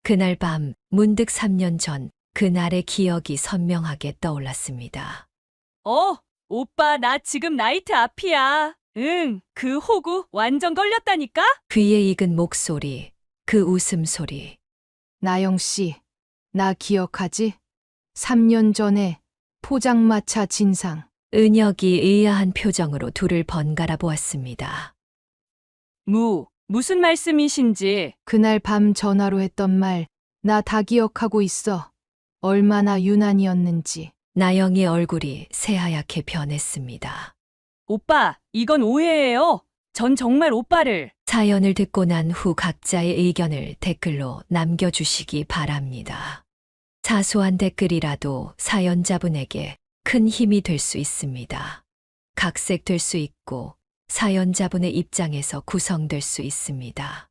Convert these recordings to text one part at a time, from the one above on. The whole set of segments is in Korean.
그날 밤 문득 3년 전 그날의 기억이 선명하게 떠올랐습니다. 오빠, 나 지금 나이트 앞이야. 응, 그 호구 완전 걸렸다니까? 귀에 익은 목소리, 그 웃음소리. 나영 씨, 나 기억하지? 3년 전에 포장마차 진상. 은혁이 의아한 표정으로 둘을 번갈아 보았습니다. 무슨 말씀이신지. 그날 밤 전화로 했던 말, 나 다 기억하고 있어. 얼마나 유난이었는지. 나영의 얼굴이 새하얗게 변했습니다. 오빠, 이건 오해예요. 전 정말 오빠를. 사연을 듣고 난 후 각자의 의견을 댓글로 남겨주시기 바랍니다. 사소한 댓글이라도 사연자분에게 큰 힘이 될 수 있습니다. 각색될 수 있고 사연자분의 입장에서 구성될 수 있습니다.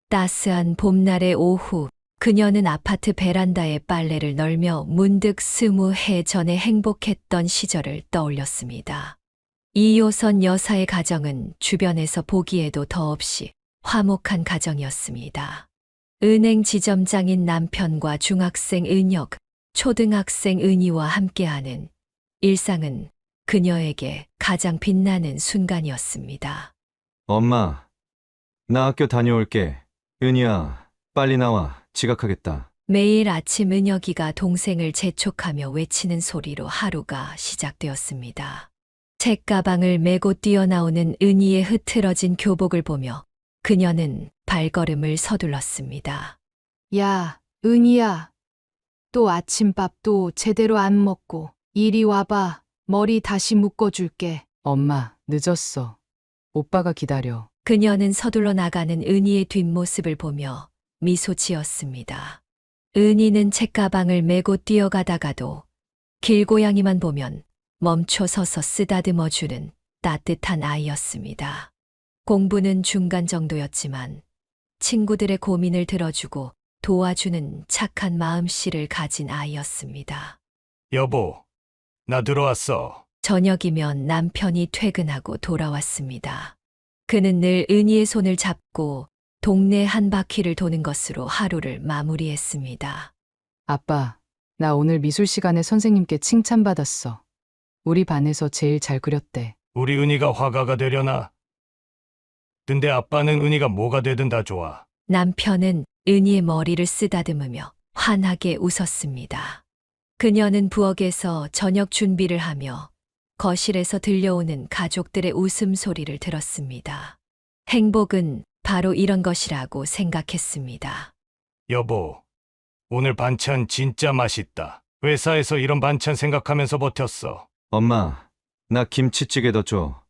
따스한 봄날의 오후, 그녀는 아파트 베란다에 빨래를 널며 문득 20해 전에 행복했던 시절을 떠올렸습니다. 이효선 여사의 가정은 주변에서 보기에도 더없이 화목한 가정이었습니다. 은행 지점장인 남편과 중학생 은혁, 초등학생 은희와 함께하는 일상은 그녀에게 가장 빛나는 순간이었습니다. 엄마, 나 학교 다녀올게. 은희야, 빨리 나와. 지각하겠다. 매일 아침 은혁이가 동생을 재촉하며 외치는 소리로 하루가 시작되었습니다. 책가방을 메고 뛰어나오는 은희의 흐트러진 교복을 보며 그녀는 발걸음을 서둘렀습니다. 야, 은희야. 또 아침밥도 제대로 안 먹고. 이리 와봐. 머리 다시 묶어줄게. 엄마, 늦었어. 오빠가 기다려. 그녀는 서둘러 나가는 은희의 뒷모습을 보며 미소 지었습니다. 은희는 책가방을 메고 뛰어가다가도 길고양이만 보면 멈춰 서서 쓰다듬어주는 따뜻한 아이였습니다. 공부는 중간 정도였지만 친구들의 고민을 들어주고 도와주는 착한 마음씨를 가진 아이였습니다. 여보, 나 들어왔어. 저녁이면 남편이 퇴근하고 돌아왔습니다. 그는 늘 은희의 손을 잡고 동네 한 바퀴를 도는 것으로 하루를 마무리했습니다. 아빠, 나 오늘 미술 시간에 선생님께 칭찬받았어. 우리 반에서 제일 잘 그렸대. 우리 은희가 화가가 되려나? 근데 아빠는 은희가 뭐가 되든 다 좋아. 남편은 은희의 머리를 쓰다듬으며 환하게 웃었습니다. 그녀는 부엌에서 저녁 준비를 하며 거실에서 들려오는 가족들의 웃음소리를 들었습니다. 행복은 바로 이런 것이라고 생각했습니다. 여보, 오늘 반찬 진짜 맛있다. 회사에서 이런 반찬 생각하면서 버텼어. 엄마, 나 김치찌개 더 줘.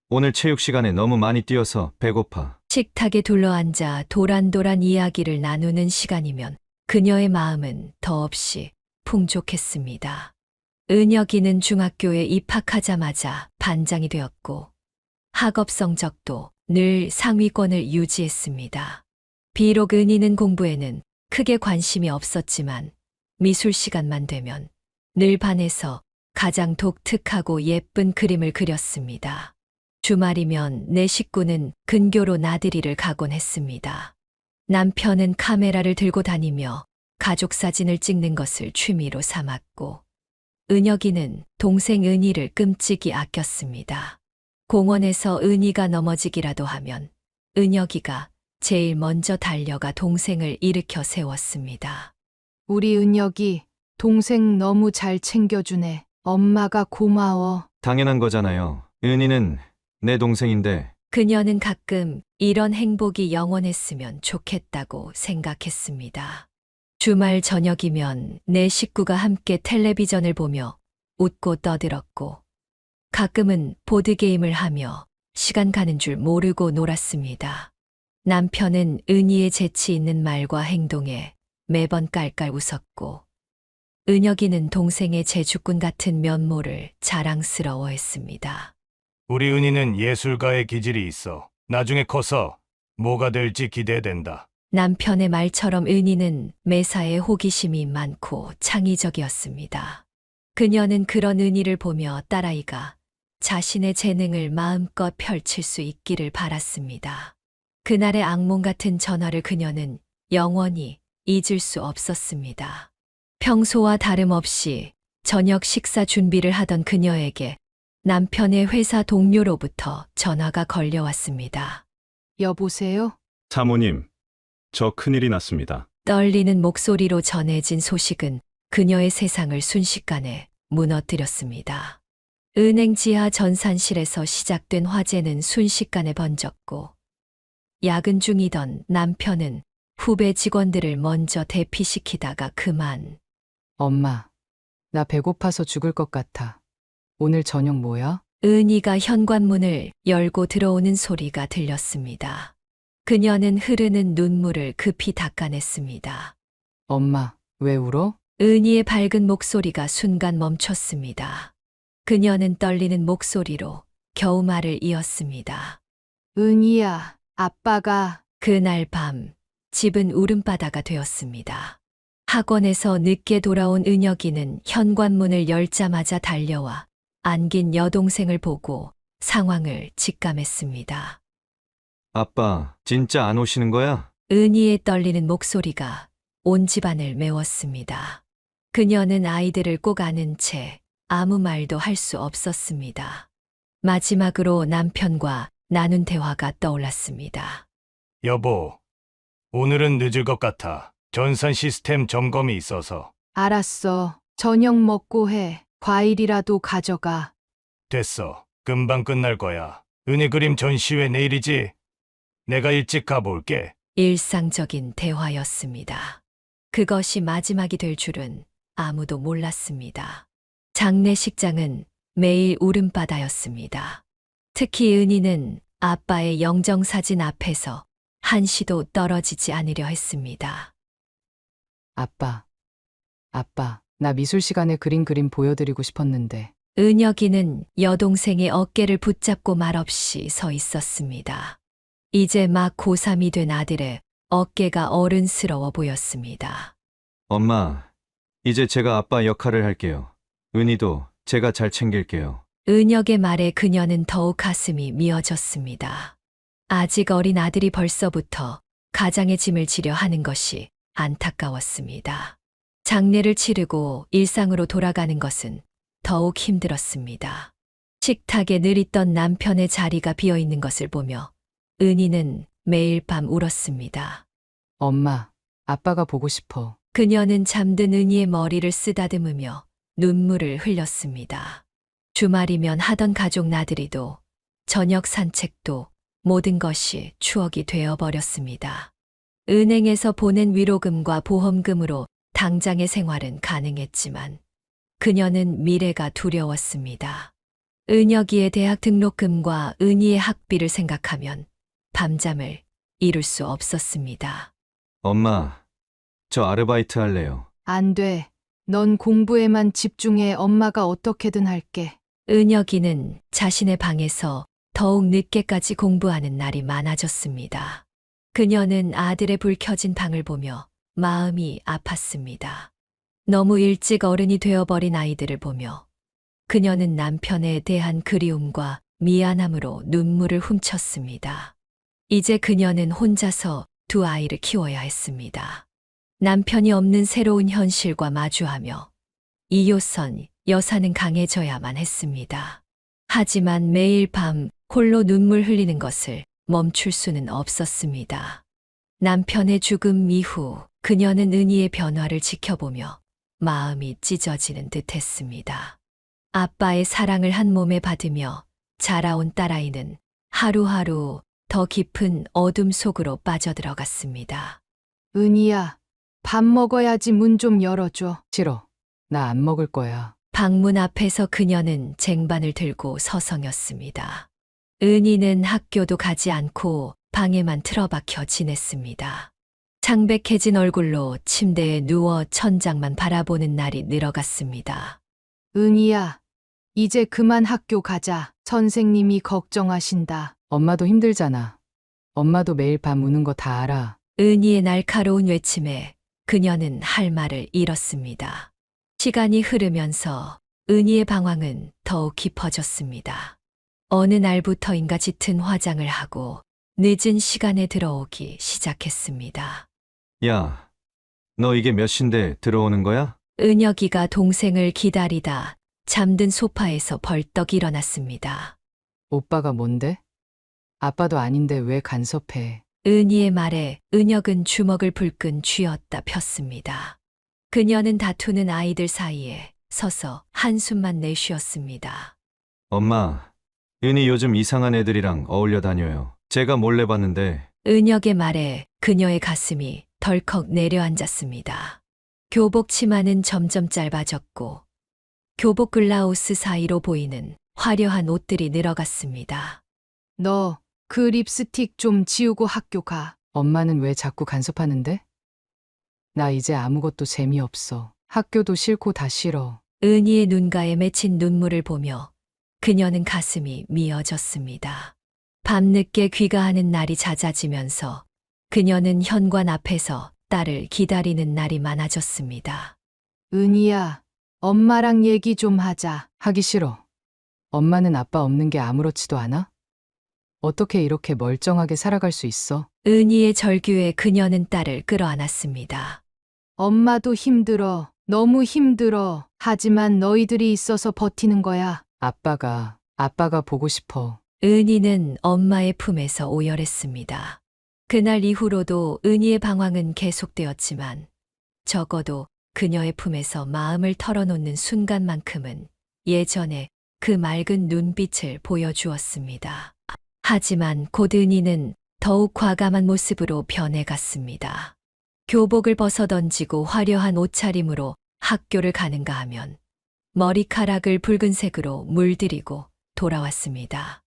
오늘 체육 시간에 너무 많이 뛰어서 배고파. 식탁에 둘러앉아 도란도란 이야기를 나누는 시간이면 그녀의 마음은 더없이 풍족했습니다. 은혁이는 중학교에 입학하자마자 반장이 되었고 학업 성적도 늘 상위권을 유지했습니다. 비록 은희는 공부에는 크게 관심이 없었지만 미술 시간만 되면 늘 반에서 가장 독특하고 예쁜 그림을 그렸습니다. 주말이면 내 식구는 근교로 나들이를 가곤 했습니다. 남편은 카메라를 들고 다니며 가족 사진을 찍는 것을 취미로 삼았고 은혁이는 동생 은희를 끔찍이 아꼈습니다. 공원에서 은희가 넘어지기라도 하면 은혁이가 제일 먼저 달려가 동생을 일으켜 세웠습니다. 우리 은혁이 동생 너무 잘 챙겨주네. 엄마가 고마워. 당연한 거잖아요. 은희는 내 동생인데. 그녀는 가끔 이런 행복이 영원했으면 좋겠다고 생각했습니다. 주말 저녁이면 내 식구가 함께 텔레비전을 보며 웃고 떠들었고 가끔은 보드게임을 하며 시간 가는 줄 모르고 놀았습니다. 남편은 은희의 재치 있는 말과 행동에 매번 깔깔 웃었고 은혁이는 동생의 제주꾼 같은 면모를 자랑스러워했습니다. 우리 은희는 예술가의 기질이 있어. 나중에 커서 뭐가 될지 기대된다. 남편의 말처럼 은희는 매사에 호기심이 많고 창의적이었습니다. 그녀는 그런 은희를 보며 딸아이가 자신의 재능을 마음껏 펼칠 수 있기를 바랐습니다. 그날의 악몽 같은 전화를 그녀는 영원히 잊을 수 없었습니다. 평소와 다름없이 저녁 식사 준비를 하던 그녀에게 남편의 회사 동료로부터 전화가 걸려왔습니다. 여보세요? 사모님, 저 큰일이 났습니다. 떨리는 목소리로 전해진 소식은 그녀의 세상을 순식간에 무너뜨렸습니다. 은행 지하 전산실에서 시작된 화재는 순식간에 번졌고, 야근 중이던 남편은 후배 직원들을 먼저 대피시키다가 그만. 엄마, 나 배고파서 죽을 것 같아. 오늘 저녁 뭐야? 은희가 현관문을 열고 들어오는 소리가 들렸습니다. 그녀는 흐르는 눈물을 급히 닦아냈습니다. 엄마, 왜 울어? 은희의 밝은 목소리가 순간 멈췄습니다. 그녀는 떨리는 목소리로 겨우 말을 이었습니다. 은희야, 아빠가 그날 밤, 집은 울음바다가 되었습니다. 학원에서 늦게 돌아온 은혁이는 현관문을 열자마자 달려와 안긴 여동생을 보고 상황을 직감했습니다. 아빠, 진짜 안 오시는 거야? 은희의 떨리는 목소리가 온 집안을 메웠습니다. 그녀는 아이들을 꼭 안은 채 아무 말도 할 수 없었습니다. 마지막으로 남편과 나눈 대화가 떠올랐습니다. 여보, 오늘은 늦을 것 같아. 전산 시스템 점검이 있어서. 알았어. 저녁 먹고 해. 과일이라도 가져가. 됐어. 금방 끝날 거야. 은희 그림 전시회 내일이지? 내가 일찍 가볼게. 일상적인 대화였습니다. 그것이 마지막이 될 줄은 아무도 몰랐습니다. 장례식장은 매일 울음바다였습니다. 특히 은희는 아빠의 영정사진 앞에서 한시도 떨어지지 않으려 했습니다. 아빠, 나 미술 시간에 그린 그림 보여드리고 싶었는데. 은혁이는 여동생의 어깨를 붙잡고 말없이 서 있었습니다. 이제 막 고3이 된 아들의 어깨가 어른스러워 보였습니다. 엄마, 이제 제가 아빠 역할을 할게요. 은희도 제가 잘 챙길게요. 은혁의 말에 그녀는 더욱 가슴이 미어졌습니다. 아직 어린 아들이 벌써부터 가장의 짐을 지려 하는 것이 안타까웠습니다. 장례를 치르고 일상으로 돌아가는 것은 더욱 힘들었습니다. 식탁에 늘 있던 남편의 자리가 비어 있는 것을 보며 은희는 매일 밤 울었습니다. 엄마, 아빠가 보고 싶어. 그녀는 잠든 은희의 머리를 쓰다듬으며 눈물을 흘렸습니다. 주말이면 하던 가족 나들이도 저녁 산책도 모든 것이 추억이 되어버렸습니다. 은행에서 보낸 위로금과 보험금으로 당장의 생활은 가능했지만 그녀는 미래가 두려웠습니다. 은혁이의 대학 등록금과 은희의 학비를 생각하면 밤잠을 이룰 수 없었습니다. 엄마, 저 아르바이트 할래요. 안 돼. 넌 공부에만 집중해. 엄마가 어떻게든 할게. 은혁이는 자신의 방에서 더욱 늦게까지 공부하는 날이 많아졌습니다. 그녀는 아들의 불 켜진 방을 보며 마음이 아팠습니다. 너무 일찍 어른이 되어버린 아이들을 보며 그녀는 남편에 대한 그리움과 미안함으로 눈물을 훔쳤습니다. 이제 그녀는 혼자서 두 아이를 키워야 했습니다. 남편이 없는 새로운 현실과 마주하며 이효선 여사는 강해져야만 했습니다. 하지만 매일 밤 홀로 눈물 흘리는 것을 멈출 수는 없었습니다. 남편의 죽음 이후 그녀는 은희의 변화를 지켜보며 마음이 찢어지는 듯 했습니다. 아빠의 사랑을 한 몸에 받으며 자라온 딸아이는 하루하루 더 깊은 어둠 속으로 빠져들어갔습니다. 은희야, 밥 먹어야지. 문 좀 열어줘. 싫어. 나 안 먹을 거야. 방문 앞에서 그녀는 쟁반을 들고 서성였습니다. 은희는 학교도 가지 않고 방에만 틀어박혀 지냈습니다. 창백해진 얼굴로 침대에 누워 천장만 바라보는 날이 늘어갔습니다. 은희야, 이제 그만 학교 가자. 선생님이 걱정하신다. 엄마도 힘들잖아. 엄마도 매일 밤 우는 거 다 알아. 은희의 날카로운 외침에 그녀는 할 말을 잃었습니다. 시간이 흐르면서 은희의 방황은 더욱 깊어졌습니다. 어느 날부터인가 짙은 화장을 하고 늦은 시간에 들어오기 시작했습니다. 야, 너 이게 몇 시인데 들어오는 거야? 은혁이가 동생을 기다리다 잠든 소파에서 벌떡 일어났습니다. 오빠가 뭔데? 아빠도 아닌데 왜 간섭해? 은희의 말에 은혁은 주먹을 불끈 쥐었다 폈습니다. 그녀는 다투는 아이들 사이에 서서 한숨만 내쉬었습니다. 엄마, 은희 요즘 이상한 애들이랑 어울려 다녀요. 제가 몰래 봤는데 은혁의 말에 그녀의 가슴이 덜컥 내려앉았습니다. 교복 치마는 점점 짧아졌고 교복 블라우스 사이로 보이는 화려한 옷들이 늘어갔습니다. 너 그 립스틱 좀 지우고 학교 가. 엄마는 왜 자꾸 간섭하는데? 나 이제 아무것도 재미없어. 학교도 싫고 다 싫어. 은희의 눈가에 맺힌 눈물을 보며 그녀는 가슴이 미어졌습니다. 밤늦게 귀가하는 날이 잦아지면서 그녀는 현관 앞에서 딸을 기다리는 날이 많아졌습니다. 은희야, 엄마랑 얘기 좀 하자. 하기 싫어. 엄마는 아빠 없는 게 아무렇지도 않아? 어떻게 이렇게 멀쩡하게 살아갈 수 있어? 은희의 절규에 그녀는 딸을 끌어안았습니다. 엄마도 힘들어. 너무 힘들어. 하지만 너희들이 있어서 버티는 거야. 아빠가 보고 싶어. 은희는 엄마의 품에서 오열했습니다. 그날 이후로도 은희의 방황은 계속되었지만 적어도 그녀의 품에서 마음을 털어놓는 순간만큼은 예전에 그 맑은 눈빛을 보여주었습니다. 하지만 곧 은희는 더욱 과감한 모습으로 변해갔습니다. 교복을 벗어던지고 화려한 옷차림으로 학교를 가는가 하면 머리카락을 붉은색으로 물들이고 돌아왔습니다.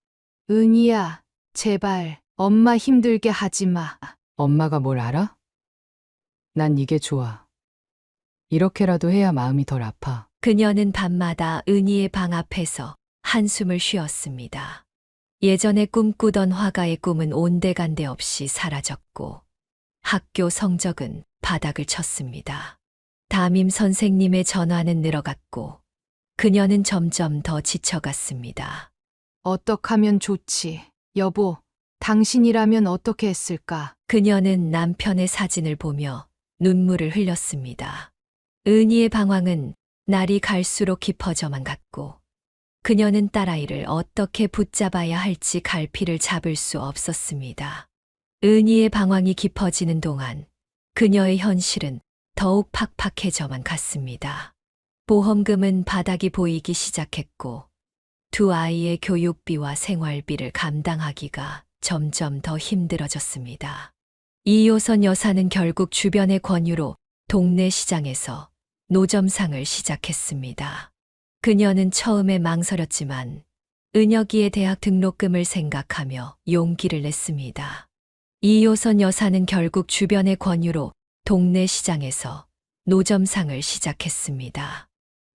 은희야, 제발 엄마 힘들게 하지 마. 엄마가 뭘 알아? 난 이게 좋아. 이렇게라도 해야 마음이 덜 아파. 그녀는 밤마다 은희의 방 앞에서 한숨을 쉬었습니다. 예전에 꿈꾸던 화가의 꿈은 온데간데 없이 사라졌고 학교 성적은 바닥을 쳤습니다. 담임 선생님의 전화는 늘어갔고 그녀는 점점 더 지쳐갔습니다. 어떡하면 좋지? 여보, 당신이라면 어떻게 했을까? 그녀는 남편의 사진을 보며 눈물을 흘렸습니다. 은희의 방황은 날이 갈수록 깊어져만 갔고 그녀는 딸아이를 어떻게 붙잡아야 할지 갈피를 잡을 수 없었습니다. 은희의 방황이 깊어지는 동안 그녀의 현실은 더욱 팍팍해져만 갔습니다. 보험금은 바닥이 보이기 시작했고 두 아이의 교육비와 생활비를 감당하기가 점점 더 힘들어졌습니다. 이효선 여사는 결국 주변의 권유로 동네 시장에서 노점상을 시작했습니다. 그녀는 처음에 망설였지만 은혁이의 대학 등록금을 생각하며 용기를 냈습니다. 이효선 여사는 결국 주변의 권유로 동네 시장에서 노점상을 시작했습니다.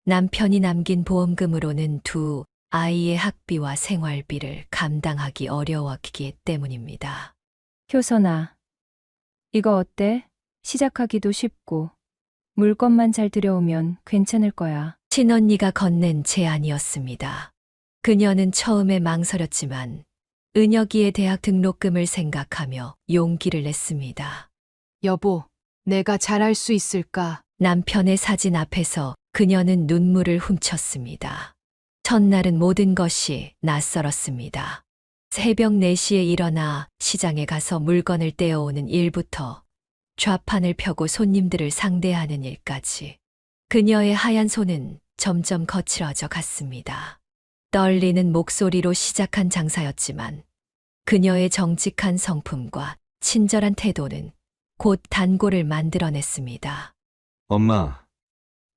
남편이 남긴 보험금으로는 두 아이의 학비와 생활비를 감당하기 어려웠기 때문입니다. 효선아, 이거 어때? 시작하기도 쉽고 물건만 잘 들여오면 괜찮을 거야. 친언니가 건넨 제안이었습니다. 그녀는 처음에 망설였지만 은혁이의 대학 등록금을 생각하며 용기를 냈습니다. 여보, 내가 잘할 수 있을까? 남편의 사진 앞에서 그녀는 눈물을 훔쳤습니다. 첫날은 모든 것이 낯설었습니다. 새벽 4시에 일어나 시장에 가서 물건을 떼어오는 일부터 좌판을 펴고 손님들을 상대하는 일까지 그녀의 하얀 손은 점점 거칠어져 갔습니다. 떨리는 목소리로 시작한 장사였지만 그녀의 정직한 성품과 친절한 태도는 곧 단골을 만들어냈습니다. 엄마,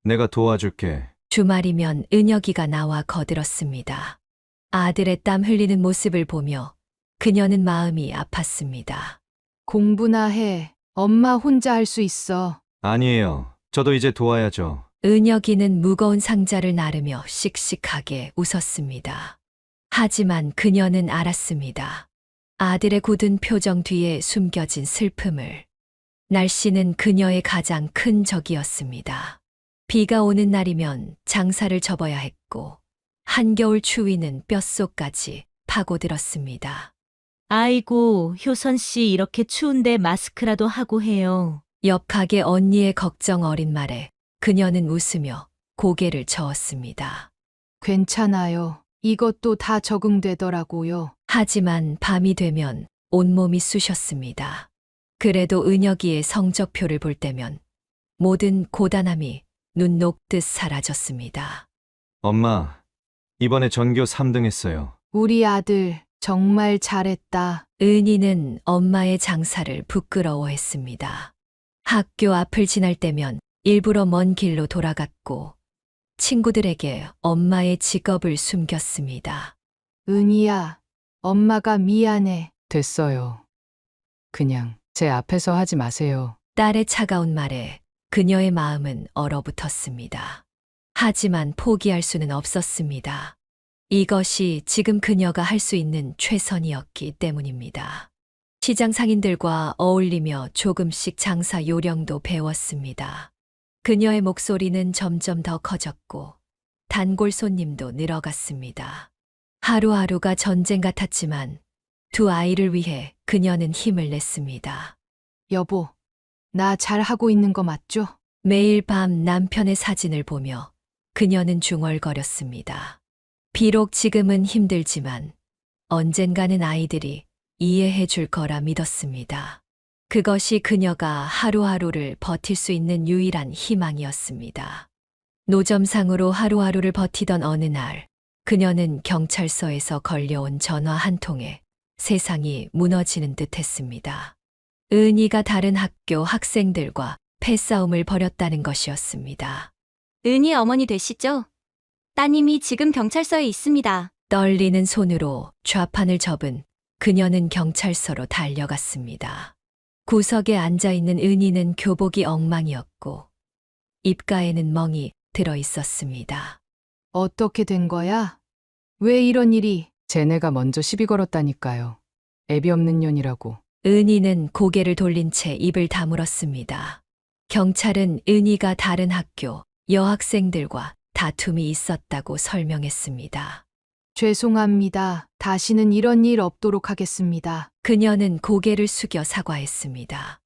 내가 도와줄게. 주말이면 은혁이가 나와 거들었습니다. 아들의 땀 흘리는 모습을 보며 그녀는 마음이 아팠습니다. 공부나 해. 엄마 혼자 할 수 있어. 아니에요. 저도 이제 도와야죠. 은혁이는 무거운 상자를 나르며 씩씩하게 웃었습니다. 하지만 그녀는 알았습니다. 아들의 굳은 표정 뒤에 숨겨진 슬픔을. 날씨는 그녀의 가장 큰 적이었습니다. 비가 오는 날이면 장사를 접어야 했고 한겨울 추위는 뼛속까지 파고들었습니다. 아이고, 효선 씨 이렇게 추운데 마스크라도 하고 해요. 옆 가게 언니의 걱정 어린 말에 그녀는 웃으며 고개를 저었습니다. 괜찮아요. 이것도 다 적응되더라고요. 하지만 밤이 되면 온몸이 쑤셨습니다. 그래도 은혁이의 성적표를 볼 때면 모든 고단함이 눈 녹듯 사라졌습니다. 엄마, 이번에 전교 3등 했어요. 우리 아들 정말 잘했다. 은희는 엄마의 장사를 부끄러워했습니다. 학교 앞을 지날 때면 일부러 먼 길로 돌아갔고 친구들에게 엄마의 직업을 숨겼습니다. 은희야, 엄마가 미안해. 됐어요. 그냥 제 앞에서 하지 마세요. 딸의 차가운 말에 그녀의 마음은 얼어붙었습니다. 하지만 포기할 수는 없었습니다. 이것이 지금 그녀가 할 수 있는 최선이었기 때문입니다. 시장 상인들과 어울리며 조금씩 장사 요령도 배웠습니다. 그녀의 목소리는 점점 더 커졌고 단골 손님도 늘어갔습니다. 하루하루가 전쟁 같았지만 두 아이를 위해 그녀는 힘을 냈습니다. 여보, 나 잘하고 있는 거 맞죠? 매일 밤 남편의 사진을 보며 그녀는 중얼거렸습니다. 비록 지금은 힘들지만 언젠가는 아이들이 이해해 줄 거라 믿었습니다. 그것이 그녀가 하루하루를 버틸 수 있는 유일한 희망이었습니다. 노점상으로 하루하루를 버티던 어느 날, 그녀는 경찰서에서 걸려온 전화 한 통에 세상이 무너지는 듯 했습니다. 은희가 다른 학교 학생들과 패싸움을 벌였다는 것이었습니다. 은희 어머니 되시죠? 따님이 지금 경찰서에 있습니다. 떨리는 손으로 좌판을 접은 그녀는 경찰서로 달려갔습니다. 구석에 앉아있는 은희는 교복이 엉망이었고 입가에는 멍이 들어 있었습니다. 어떻게 된 거야? 왜 이런 일이? 쟤네가 먼저 시비 걸었다니까요. 애비 없는 년이라고. 은희는 고개를 돌린 채 입을 다물었습니다. 경찰은 은희가 다른 학교 여학생들과 다툼이 있었다고 설명했습니다. 죄송합니다. 다시는 이런 일 없도록 하겠습니다. 그녀는 고개를 숙여 사과했습니다.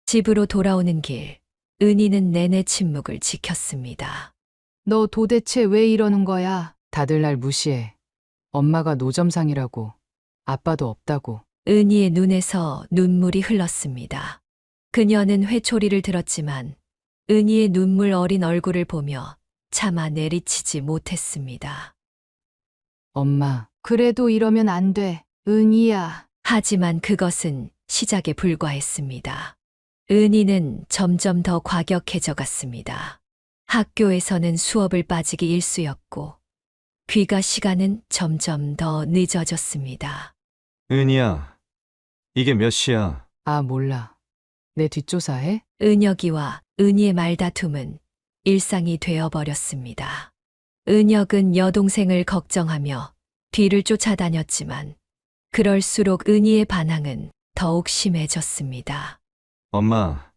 집으로 돌아오는 길, 은희는 내내 침묵을 지켰습니다. 너 도대체 왜 이러는 거야? 다들 날 무시해. 엄마가 노점상이라고. 아빠도 없다고. 은희의 눈에서 눈물이 흘렀습니다. 그녀는 회초리를 들었지만 은희의 눈물 어린 얼굴을 보며 차마 내리치지 못했습니다. 엄마, 그래도 이러면 안 돼. 은희야. 하지만 그것은 시작에 불과했습니다. 은희는 점점 더 과격해져 갔습니다. 학교에서는 수업을 빠지기 일쑤였고 귀가 시간은 점점 더 늦어졌습니다. 은희야, 이게 몇 시야? 아, 몰라. 내 뒷조사해? 은혁이와 은희의 말다툼은 일상이 되어버렸습니다. 은혁은 여동생을 걱정하며 뒤를 쫓아다녔지만 그럴수록 은희의 반항은 더욱 심해졌습니다. 엄마,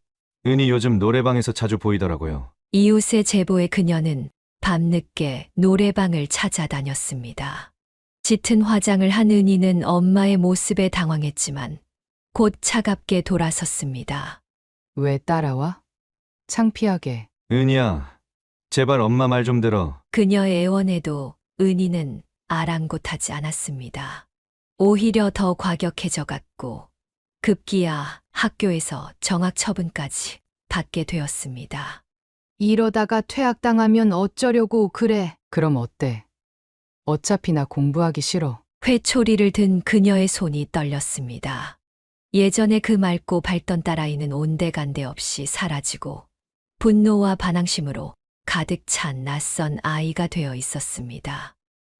은희 요즘 노래방에서 자주 보이더라고요. 이웃의 제보에 그녀는 밤늦게 노래방을 찾아다녔습니다. 짙은 화장을 한 은희는 엄마의 모습에 당황했지만 곧 차갑게 돌아섰습니다. 왜 따라와? 창피하게. 은희야, 제발 엄마 말 좀 들어. 그녀의 애원에도 은희는 아랑곳하지 않았습니다. 오히려 더 과격해져 갔고 급기야 학교에서 정학 처분까지 받게 되었습니다. 이러다가 퇴학당하면 어쩌려고 그래. 그럼 어때? 어차피 나 공부하기 싫어. 회초리를 든 그녀의 손이 떨렸습니다. 예전에 그 맑고 밝던 딸아이는 온데간데 없이 사라지고 분노와 반항심으로 가득 찬 낯선 아이가 되어 있었습니다.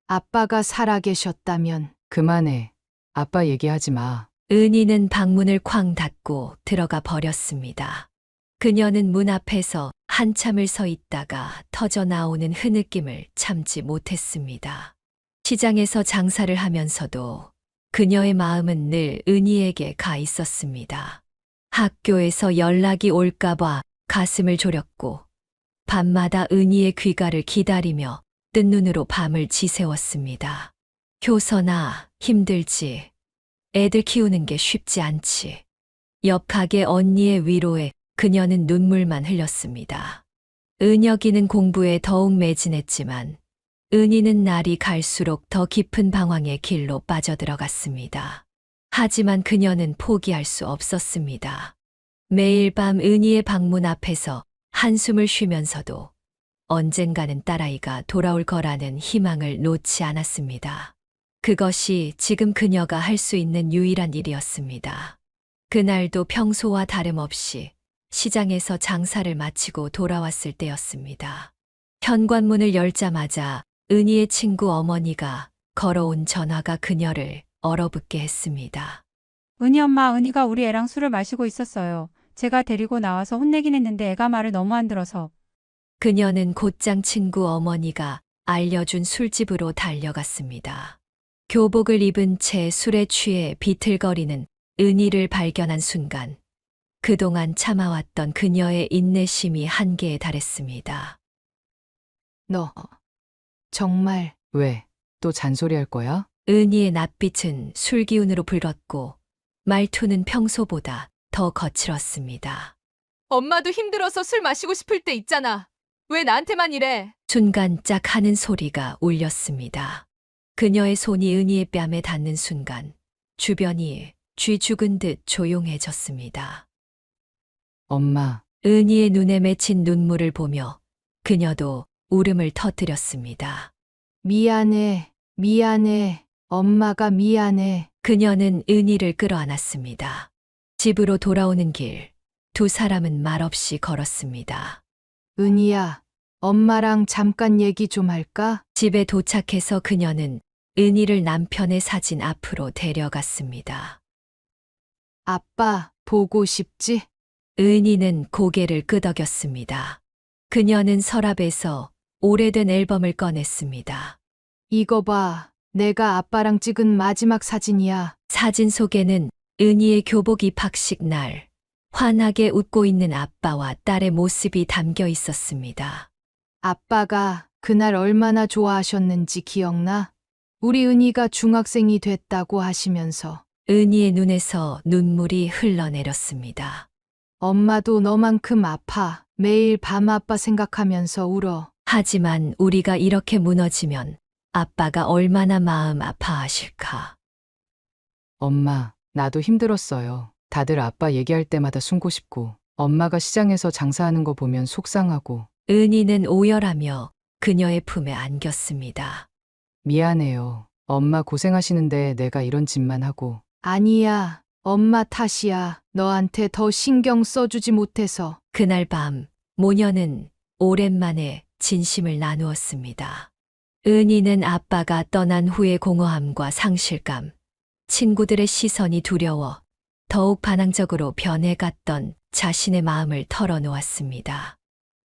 아빠가 살아계셨다면. 그만해. 아빠 얘기하지 마. 은희는 방문을 쾅 닫고 들어가 버렸습니다. 그녀는 문 앞에서 한참을 서 있다가 터져 나오는 흐느낌을 참지 못했습니다. 시장에서 장사를 하면서도 그녀의 마음은 늘 은희에게 가 있었습니다. 학교에서 연락이 올까봐 가슴을 졸였고 밤마다 은희의 귀가를 기다리며 뜬 눈으로 밤을 지새웠습니다. 효선아, 힘들지. 애들 키우는 게 쉽지 않지. 옆 가게 언니의 위로에 그녀는 눈물만 흘렸습니다. 은혁이는 공부에 더욱 매진했지만 은희는 날이 갈수록 더 깊은 방황의 길로 빠져들어갔습니다. 하지만 그녀는 포기할 수 없었습니다. 매일 밤 은희의 방문 앞에서 한숨을 쉬면서도 언젠가는 딸아이가 돌아올 거라는 희망을 놓지 않았습니다. 그것이 지금 그녀가 할 수 있는 유일한 일이었습니다. 그날도 평소와 다름없이 시장에서 장사를 마치고 돌아왔을 때였습니다. 현관문을 열자마자 은희의 친구 어머니가 걸어온 전화가 그녀를 얼어붙게 했습니다. 은희 엄마, 은희가 우리 애랑 술을 마시고 있었어요. 제가 데리고 나와서 혼내긴 했는데 애가 말을 너무 안 들어서. 그녀는 곧장 친구 어머니가 알려준 술집으로 달려갔습니다. 교복을 입은 채 술에 취해 비틀거리는 은희를 발견한 순간 그동안 참아왔던 그녀의 인내심이 한계에 달했습니다. 너 정말 왜 또 잔소리할 거야? 은희의 낯빛은 술 기운으로 붉었고 말투는 평소보다 더 거칠었습니다. 엄마도 힘들어서 술 마시고 싶을 때 있잖아. 왜 나한테만 이래? 순간 짝 하는 소리가 울렸습니다. 그녀의 손이 은희의 뺨에 닿는 순간 주변이 쥐 죽은 듯 조용해졌습니다. 엄마, 은희의 눈에 맺힌 눈물을 보며 그녀도 울음을 터뜨렸습니다. 미안해. 엄마가 미안해. 그녀는 은희를 끌어안았습니다. 집으로 돌아오는 길, 두 사람은 말없이 걸었습니다. 은희야, 엄마랑 잠깐 얘기 좀 할까? 집에 도착해서 그녀는 은희를 남편의 사진 앞으로 데려갔습니다. 아빠, 보고 싶지? 은희는 고개를 끄덕였습니다. 그녀는 서랍에서 오래된 앨범을 꺼냈습니다. 이거 봐. 내가 아빠랑 찍은 마지막 사진이야. 사진 속에는 은희의 교복 입학식 날, 환하게 웃고 있는 아빠와 딸의 모습이 담겨 있었습니다. 아빠가 그날 얼마나 좋아하셨는지 기억나? 우리 은희가 중학생이 됐다고 하시면서. 은희의 눈에서 눈물이 흘러내렸습니다. 엄마도 너만큼 아파. 매일 밤 아빠 생각하면서 울어. 하지만 우리가 이렇게 무너지면 아빠가 얼마나 마음 아파하실까. 엄마, 나도 힘들었어요. 다들 아빠 얘기할 때마다 숨고 싶고, 엄마가 시장에서 장사하는 거 보면 속상하고. 은희는 오열하며 그녀의 품에 안겼습니다. 미안해요. 엄마 고생하시는데 내가 이런 짓만 하고. 아니야. 엄마 탓이야. 너한테 더 신경 써주지 못해서. 그날 밤 모녀는 오랜만에 진심을 나누었습니다. 은희는 아빠가 떠난 후의 공허함과 상실감, 친구들의 시선이 두려워 더욱 반항적으로 변해갔던 자신의 마음을 털어놓았습니다.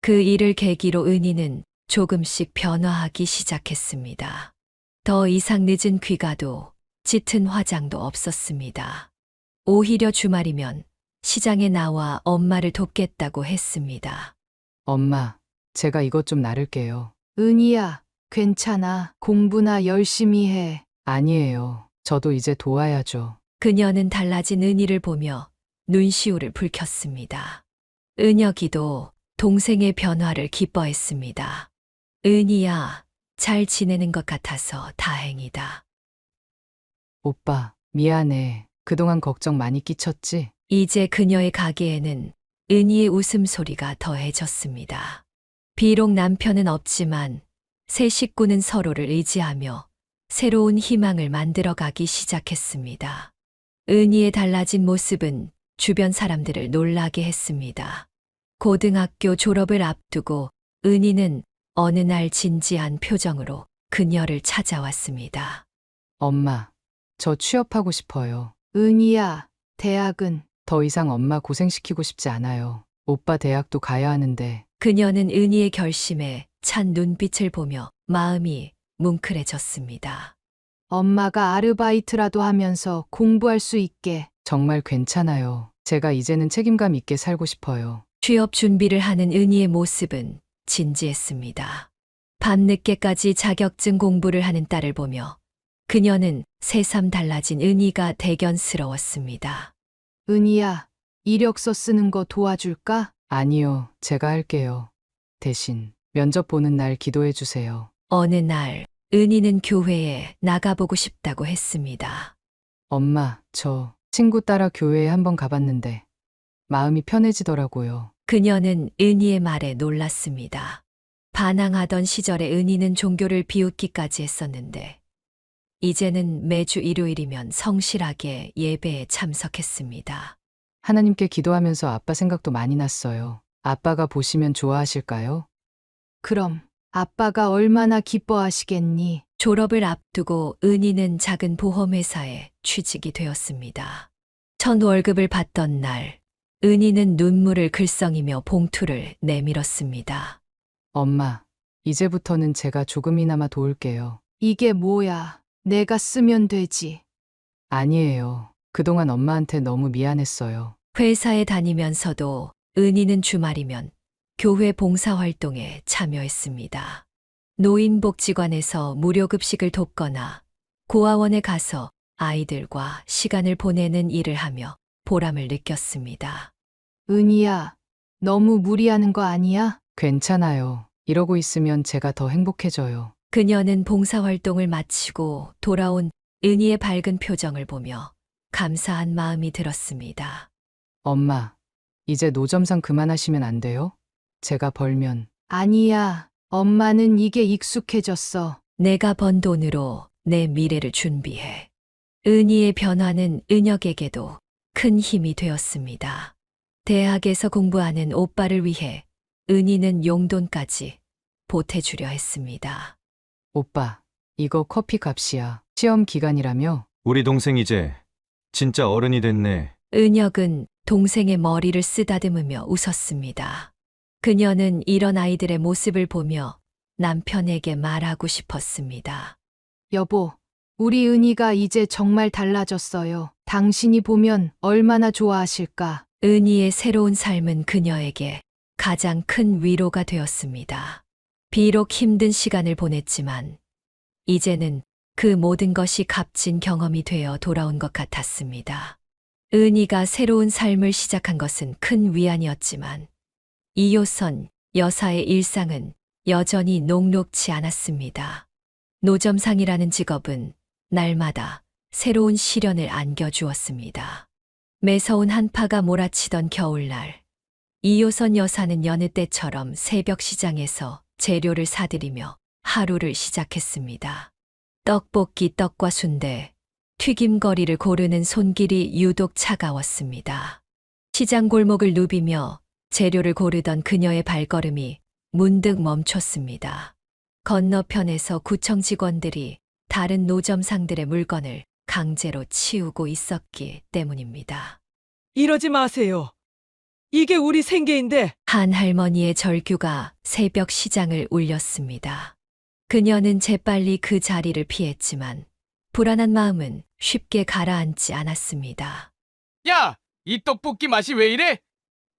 그 일을 계기로 은희는 조금씩 변화하기 시작했습니다. 더 이상 늦은 귀가도 짙은 화장도 없었습니다. 오히려 주말이면 시장에 나와 엄마를 돕겠다고 했습니다. 엄마, 제가 이것 좀 나를게요. 은희야, 괜찮아. 공부나 열심히 해. 아니에요. 저도 이제 도와야죠. 그녀는 달라진 은희를 보며 눈시울을 붉혔습니다. 은혁이도 동생의 변화를 기뻐했습니다. 은희야, 잘 지내는 것 같아서 다행이다. 오빠, 미안해. 그동안 걱정 많이 끼쳤지? 이제 그녀의 가게에는 은희의 웃음소리가 더해졌습니다. 비록 남편은 없지만 세 식구는 서로를 의지하며 새로운 희망을 만들어가기 시작했습니다. 은희의 달라진 모습은 주변 사람들을 놀라게 했습니다. 고등학교 졸업을 앞두고 은희는 어느 날 진지한 표정으로 그녀를 찾아왔습니다. 엄마, 저 취업하고 싶어요. 은희야, 대학은 더 이상 엄마 고생시키고 싶지 않아요. 오빠 대학도 가야 하는데. 그녀는 은희의 결심에 찬 눈빛을 보며 마음이 뭉클해졌습니다. 엄마가 아르바이트라도 하면서 공부할 수 있게. 정말 괜찮아요. 제가 이제는 책임감 있게 살고 싶어요. 취업 준비를 하는 은희의 모습은 진지했습니다. 밤늦게까지 자격증 공부를 하는 딸을 보며 그녀는 새삼 달라진 은희가 대견스러웠습니다. 은희야, 이력서 쓰는 거 도와줄까? 아니요, 제가 할게요. 대신 면접 보는 날 기도해 주세요. 어느 날 은희는 교회에 나가보고 싶다고 했습니다. 엄마, 저 친구 따라 교회에 한번 가봤는데 마음이 편해지더라고요. 그녀는 은희의 말에 놀랐습니다. 반항하던 시절에 은희는 종교를 비웃기까지 했었는데 이제는 매주 일요일이면 성실하게 예배에 참석했습니다. 하나님께 기도하면서 아빠 생각도 많이 났어요. 아빠가 보시면 좋아하실까요? 그럼 아빠가 얼마나 기뻐하시겠니? 졸업을 앞두고 은희는 작은 보험회사에 취직이 되었습니다. 첫 월급을 받던 날, 은희는 눈물을 글썽이며 봉투를 내밀었습니다. 엄마, 이제부터는 제가 조금이나마 도울게요. 이게 뭐야? 내가 쓰면 되지. 아니에요. 그동안 엄마한테 너무 미안했어요. 회사에 다니면서도 은희는 주말이면 교회 봉사활동에 참여했습니다. 노인복지관에서 무료급식을 돕거나 고아원에 가서 아이들과 시간을 보내는 일을 하며 보람을 느꼈습니다. 은희야, 너무 무리하는 거 아니야? 괜찮아요. 이러고 있으면 제가 더 행복해져요. 그녀는 봉사활동을 마치고 돌아온 은희의 밝은 표정을 보며 감사한 마음이 들었습니다. 엄마, 이제 노점상 그만하시면 안 돼요? 제가 벌면. 아니야. 엄마는 이게 익숙해졌어. 내가 번 돈으로 내 미래를 준비해. 은희의 변화는 은혁에게도 큰 힘이 되었습니다. 대학에서 공부하는 오빠를 위해 은희는 용돈까지 보태주려 했습니다. 오빠, 이거 커피 값이야. 시험 기간이라며? 우리 동생 이제 진짜 어른이 됐네. 은혁은 동생의 머리를 쓰다듬으며 웃었습니다. 그녀는 이런 아이들의 모습을 보며 남편에게 말하고 싶었습니다. 여보, 우리 은희가 이제 정말 달라졌어요. 당신이 보면 얼마나 좋아하실까? 은희의 새로운 삶은 그녀에게 가장 큰 위로가 되었습니다. 비록 힘든 시간을 보냈지만 이제는 그 모든 것이 값진 경험이 되어 돌아온 것 같았습니다. 은희가 새로운 삶을 시작한 것은 큰 위안이었지만 이효선 여사의 일상은 여전히 녹록지 않았습니다. 노점상이라는 직업은 날마다 새로운 시련을 안겨주었습니다. 매서운 한파가 몰아치던 겨울날, 이효선 여사는 여느 때처럼 새벽 시장에서 재료를 사들이며 하루를 시작했습니다. 떡볶이, 떡과 순대, 튀김거리를 고르는 손길이 유독 차가웠습니다. 시장 골목을 누비며 재료를 고르던 그녀의 발걸음이 문득 멈췄습니다. 건너편에서 구청 직원들이 다른 노점상들의 물건을 강제로 치우고 있었기 때문입니다. 이러지 마세요. 이게 우리 생계인데. 한 할머니의 절규가 새벽 시장을 울렸습니다. 그녀는 재빨리 그 자리를 피했지만 불안한 마음은 쉽게 가라앉지 않았습니다. 야! 이 떡볶이 맛이 왜 이래?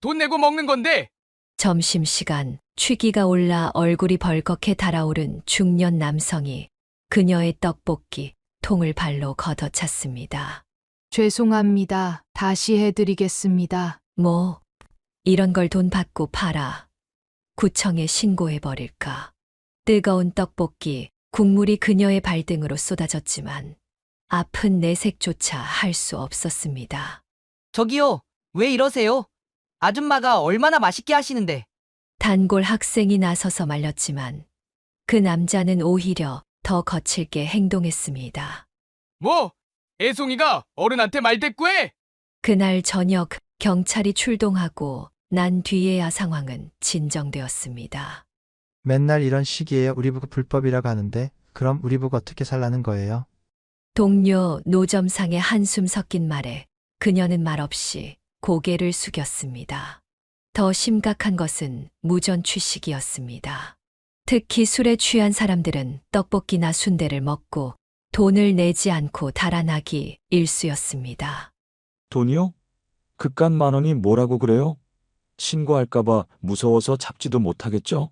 돈 내고 먹는 건데! 점심시간 취기가 올라 얼굴이 벌겋게 달아오른 중년 남성이 그녀의 떡볶이 통을 발로 걷어찼습니다. 죄송합니다. 다시 해드리겠습니다. 뭐, 이런 걸 돈 받고 팔아. 구청에 신고해버릴까. 뜨거운 떡볶이, 국물이 그녀의 발등으로 쏟아졌지만 아픈 내색조차 할 수 없었습니다. 저기요, 왜 이러세요? 아줌마가 얼마나 맛있게 하시는데. 단골 학생이 나서서 말렸지만 그 남자는 오히려 더 거칠게 행동했습니다. 뭐? 애송이가 어른한테 말대꾸해? 그날 저녁 경찰이 출동하고 난 뒤에야 상황은 진정되었습니다. 맨날 이런 시기에 우리 부가 불법이라고 하는데 그럼 우리 부가 어떻게 살라는 거예요? 동료 노점상의 한숨 섞인 말에 그녀는 말없이 고개를 숙였습니다. 더 심각한 것은 무전 취식이었습니다. 특히 술에 취한 사람들은 떡볶이나 순대를 먹고 돈을 내지 않고 달아나기 일쑤였습니다. 돈이요? 그깟 10,000원이 뭐라고 그래요? 신고할까봐 무서워서 잡지도 못하겠죠?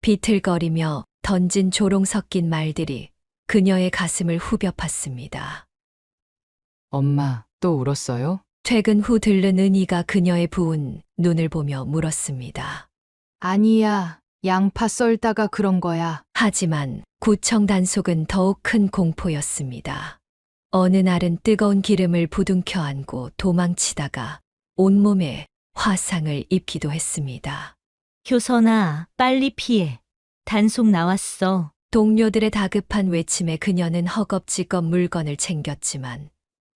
비틀거리며 던진 조롱 섞인 말들이 그녀의 가슴을 후벼 팠습니다. 엄마, 또 울었어요? 퇴근 후 들른 은희가 그녀의 부은 눈을 보며 물었습니다. 아니야, 양파 썰다가 그런 거야. 하지만 구청 단속은 더욱 큰 공포였습니다. 어느 날은 뜨거운 기름을 부둥켜 안고 도망치다가 온몸에 화상을 입기도 했습니다. 효선아, 빨리 피해. 단속 나왔어. 동료들의 다급한 외침에 그녀는 허겁지겁 물건을 챙겼지만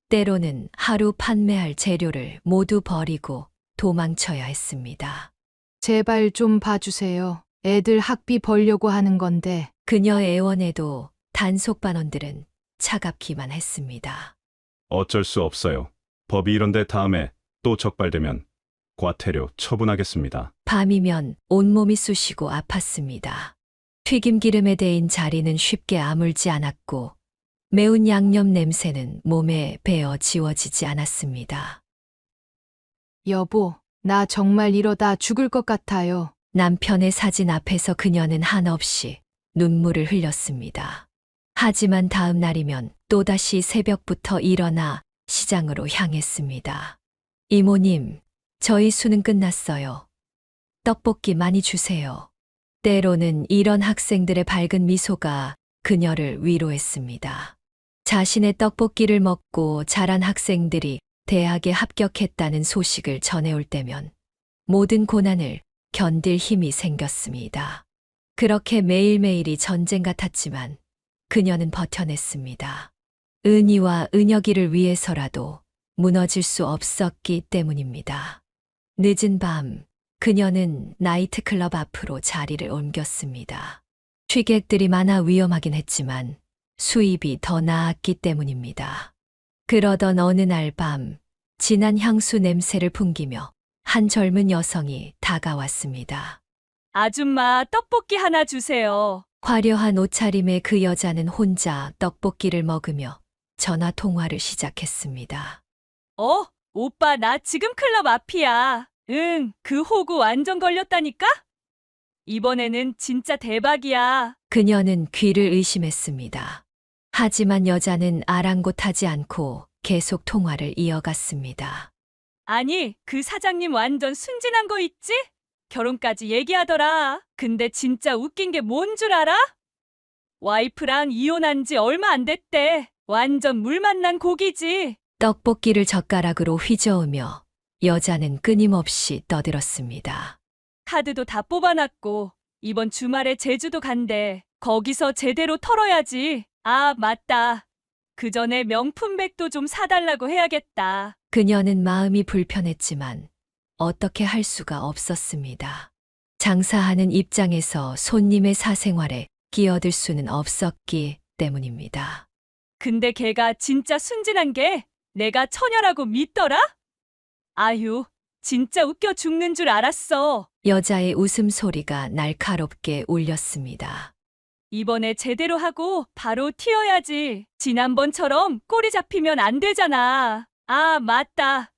때로는 하루 판매할 재료를 모두 버리고 도망쳐야 했습니다. 제발 좀 봐주세요. 애들 학비 벌려고 하는 건데. 그녀의 애원에도 단속반원들은 차갑기만 했습니다. 어쩔 수 없어요. 법이 이런데 다음에 또 적발되면 과태료 처분하겠습니다. 밤이면 온몸이 쑤시고 아팠습니다. 튀김기름에 데인 자리는 쉽게 아물지 않았고 매운 양념 냄새는 몸에 배어 지워지지 않았습니다. 여보, 나 정말 이러다 죽을 것 같아요. 남편의 사진 앞에서 그녀는 한없이 눈물을 흘렸습니다. 하지만 다음 날이면 또다시 새벽부터 일어나 시장으로 향했습니다. 이모님, 저희 수능 끝났어요. 떡볶이 많이 주세요. 때로는 이런 학생들의 밝은 미소가 그녀를 위로했습니다. 자신의 떡볶이를 먹고 자란 학생들이 대학에 합격했다는 소식을 전해올 때면 모든 고난을 견딜 힘이 생겼습니다. 그렇게 매일매일이 전쟁 같았지만 그녀는 버텨냈습니다. 은희와 은혁이를 위해서라도 무너질 수 없었기 때문입니다. 늦은 밤, 그녀는 나이트클럽 앞으로 자리를 옮겼습니다. 취객들이 많아 위험하긴 했지만 수입이 더 나았기 때문입니다. 그러던 어느 날 밤, 진한 향수 냄새를 풍기며 한 젊은 여성이 다가왔습니다. 아줌마, 떡볶이 하나 주세요. 화려한 옷차림의 그 여자는 혼자 떡볶이를 먹으며 전화 통화를 시작했습니다. 오빠, 나 지금 클럽 앞이야. 응, 그 호구 완전 걸렸다니까? 이번에는 진짜 대박이야. 그녀는 귀를 의심했습니다. 하지만 여자는 아랑곳하지 않고 계속 통화를 이어갔습니다. 아니, 그 사장님 완전 순진한 거 있지? 결혼까지 얘기하더라. 근데 진짜 웃긴 게 뭔 줄 알아? 와이프랑 이혼한 지 얼마 안 됐대. 완전 물 만난 고기지. 떡볶이를 젓가락으로 휘저으며 여자는 끊임없이 떠들었습니다. 카드도 다 뽑아놨고 이번 주말에 제주도 간대. 거기서 제대로 털어야지. 아, 맞다. 그 전에 명품백도 좀 사달라고 해야겠다. 그녀는 마음이 불편했지만 어떻게 할 수가 없었습니다. 장사하는 입장에서 손님의 사생활에 끼어들 수는 없었기 때문입니다. 근데 걔가 진짜 순진한 게 내가 처녀라고 믿더라? 아휴, 진짜 웃겨 죽는 줄 알았어. 여자의 웃음소리가 날카롭게 울렸습니다. 이번에 제대로 하고 바로 튀어야지. 지난번처럼 꼬리 잡히면 안 되잖아. 아, 맞다.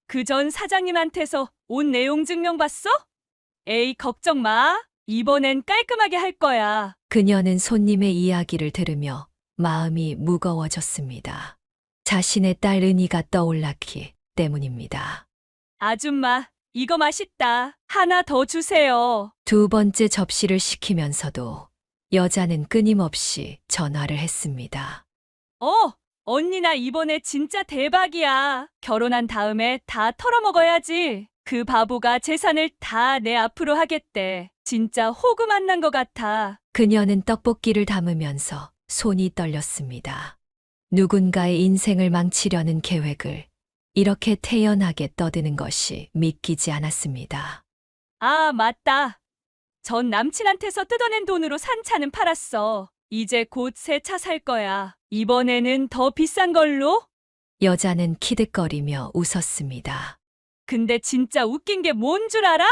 그 전 사장님한테서 온 내용 증명 봤어? 에이, 걱정 마. 이번엔 깔끔하게 할 거야. 그녀는 손님의 이야기를 들으며 마음이 무거워졌습니다. 자신의 딸 은희가 떠올랐기 때문입니다. 아줌마, 이거 맛있다. 하나 더 주세요. 두 번째 접시를 시키면서도 여자는 끊임없이 전화를 했습니다. 언니 나 이번에 진짜 대박이야. 결혼한 다음에 다 털어먹어야지. 그 바보가 재산을 다 내 앞으로 하겠대. 진짜 호구 만난 것 같아. 그녀는 떡볶이를 담으면서 손이 떨렸습니다. 누군가의 인생을 망치려는 계획을 이렇게 태연하게 떠드는 것이 믿기지 않았습니다. 아, 맞다. 전 남친한테서 뜯어낸 돈으로 산 차는 팔았어. 이제 곧 새 차 살 거야. 이번에는 더 비싼 걸로? 여자는 키득거리며 웃었습니다. 근데 진짜 웃긴 게 뭔 줄 알아?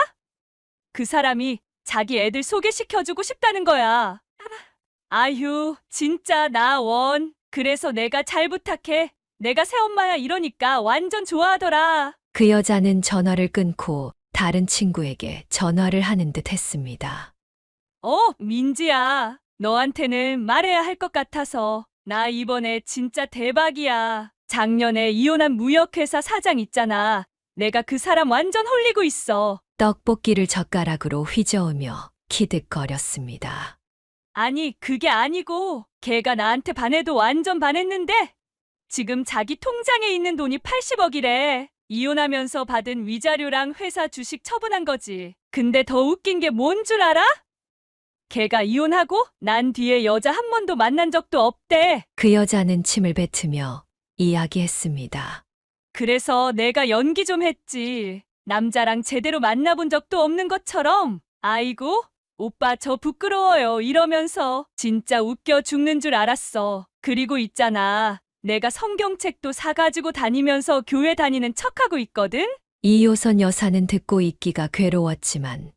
그 사람이 자기 애들 소개시켜주고 싶다는 거야. 아휴, 진짜 나 원. 그래서 내가 잘 부탁해. 내가 새엄마야 이러니까 완전 좋아하더라. 그 여자는 전화를 끊고 다른 친구에게 전화를 하는 듯 했습니다. 민지야. 너한테는 말해야 할 것 같아서. 나 이번에 진짜 대박이야. 작년에 이혼한 무역회사 사장 있잖아. 내가 그 사람 완전 홀리고 있어. 떡볶이를 젓가락으로 휘저으며 키득거렸습니다. 아니, 그게 아니고 걔가 나한테 반해도 완전 반했는데 지금 자기 통장에 있는 돈이 80억이래. 이혼하면서 받은 위자료랑 회사 주식 처분한 거지. 근데 더 웃긴 게 뭔 줄 알아? 걔가 이혼하고 난 뒤에 여자 한 번도 만난 적도 없대. 그 여자는 침을 뱉으며 이야기했습니다. 그래서 내가 연기 좀 했지. 남자랑 제대로 만나본 적도 없는 것처럼. 아이고, 오빠 저 부끄러워요 이러면서 진짜 웃겨 죽는 줄 알았어. 그리고 있잖아. 내가 성경책도 사가지고 다니면서 교회 다니는 척하고 있거든? 이효선 여사는 듣고 있기가 괴로웠지만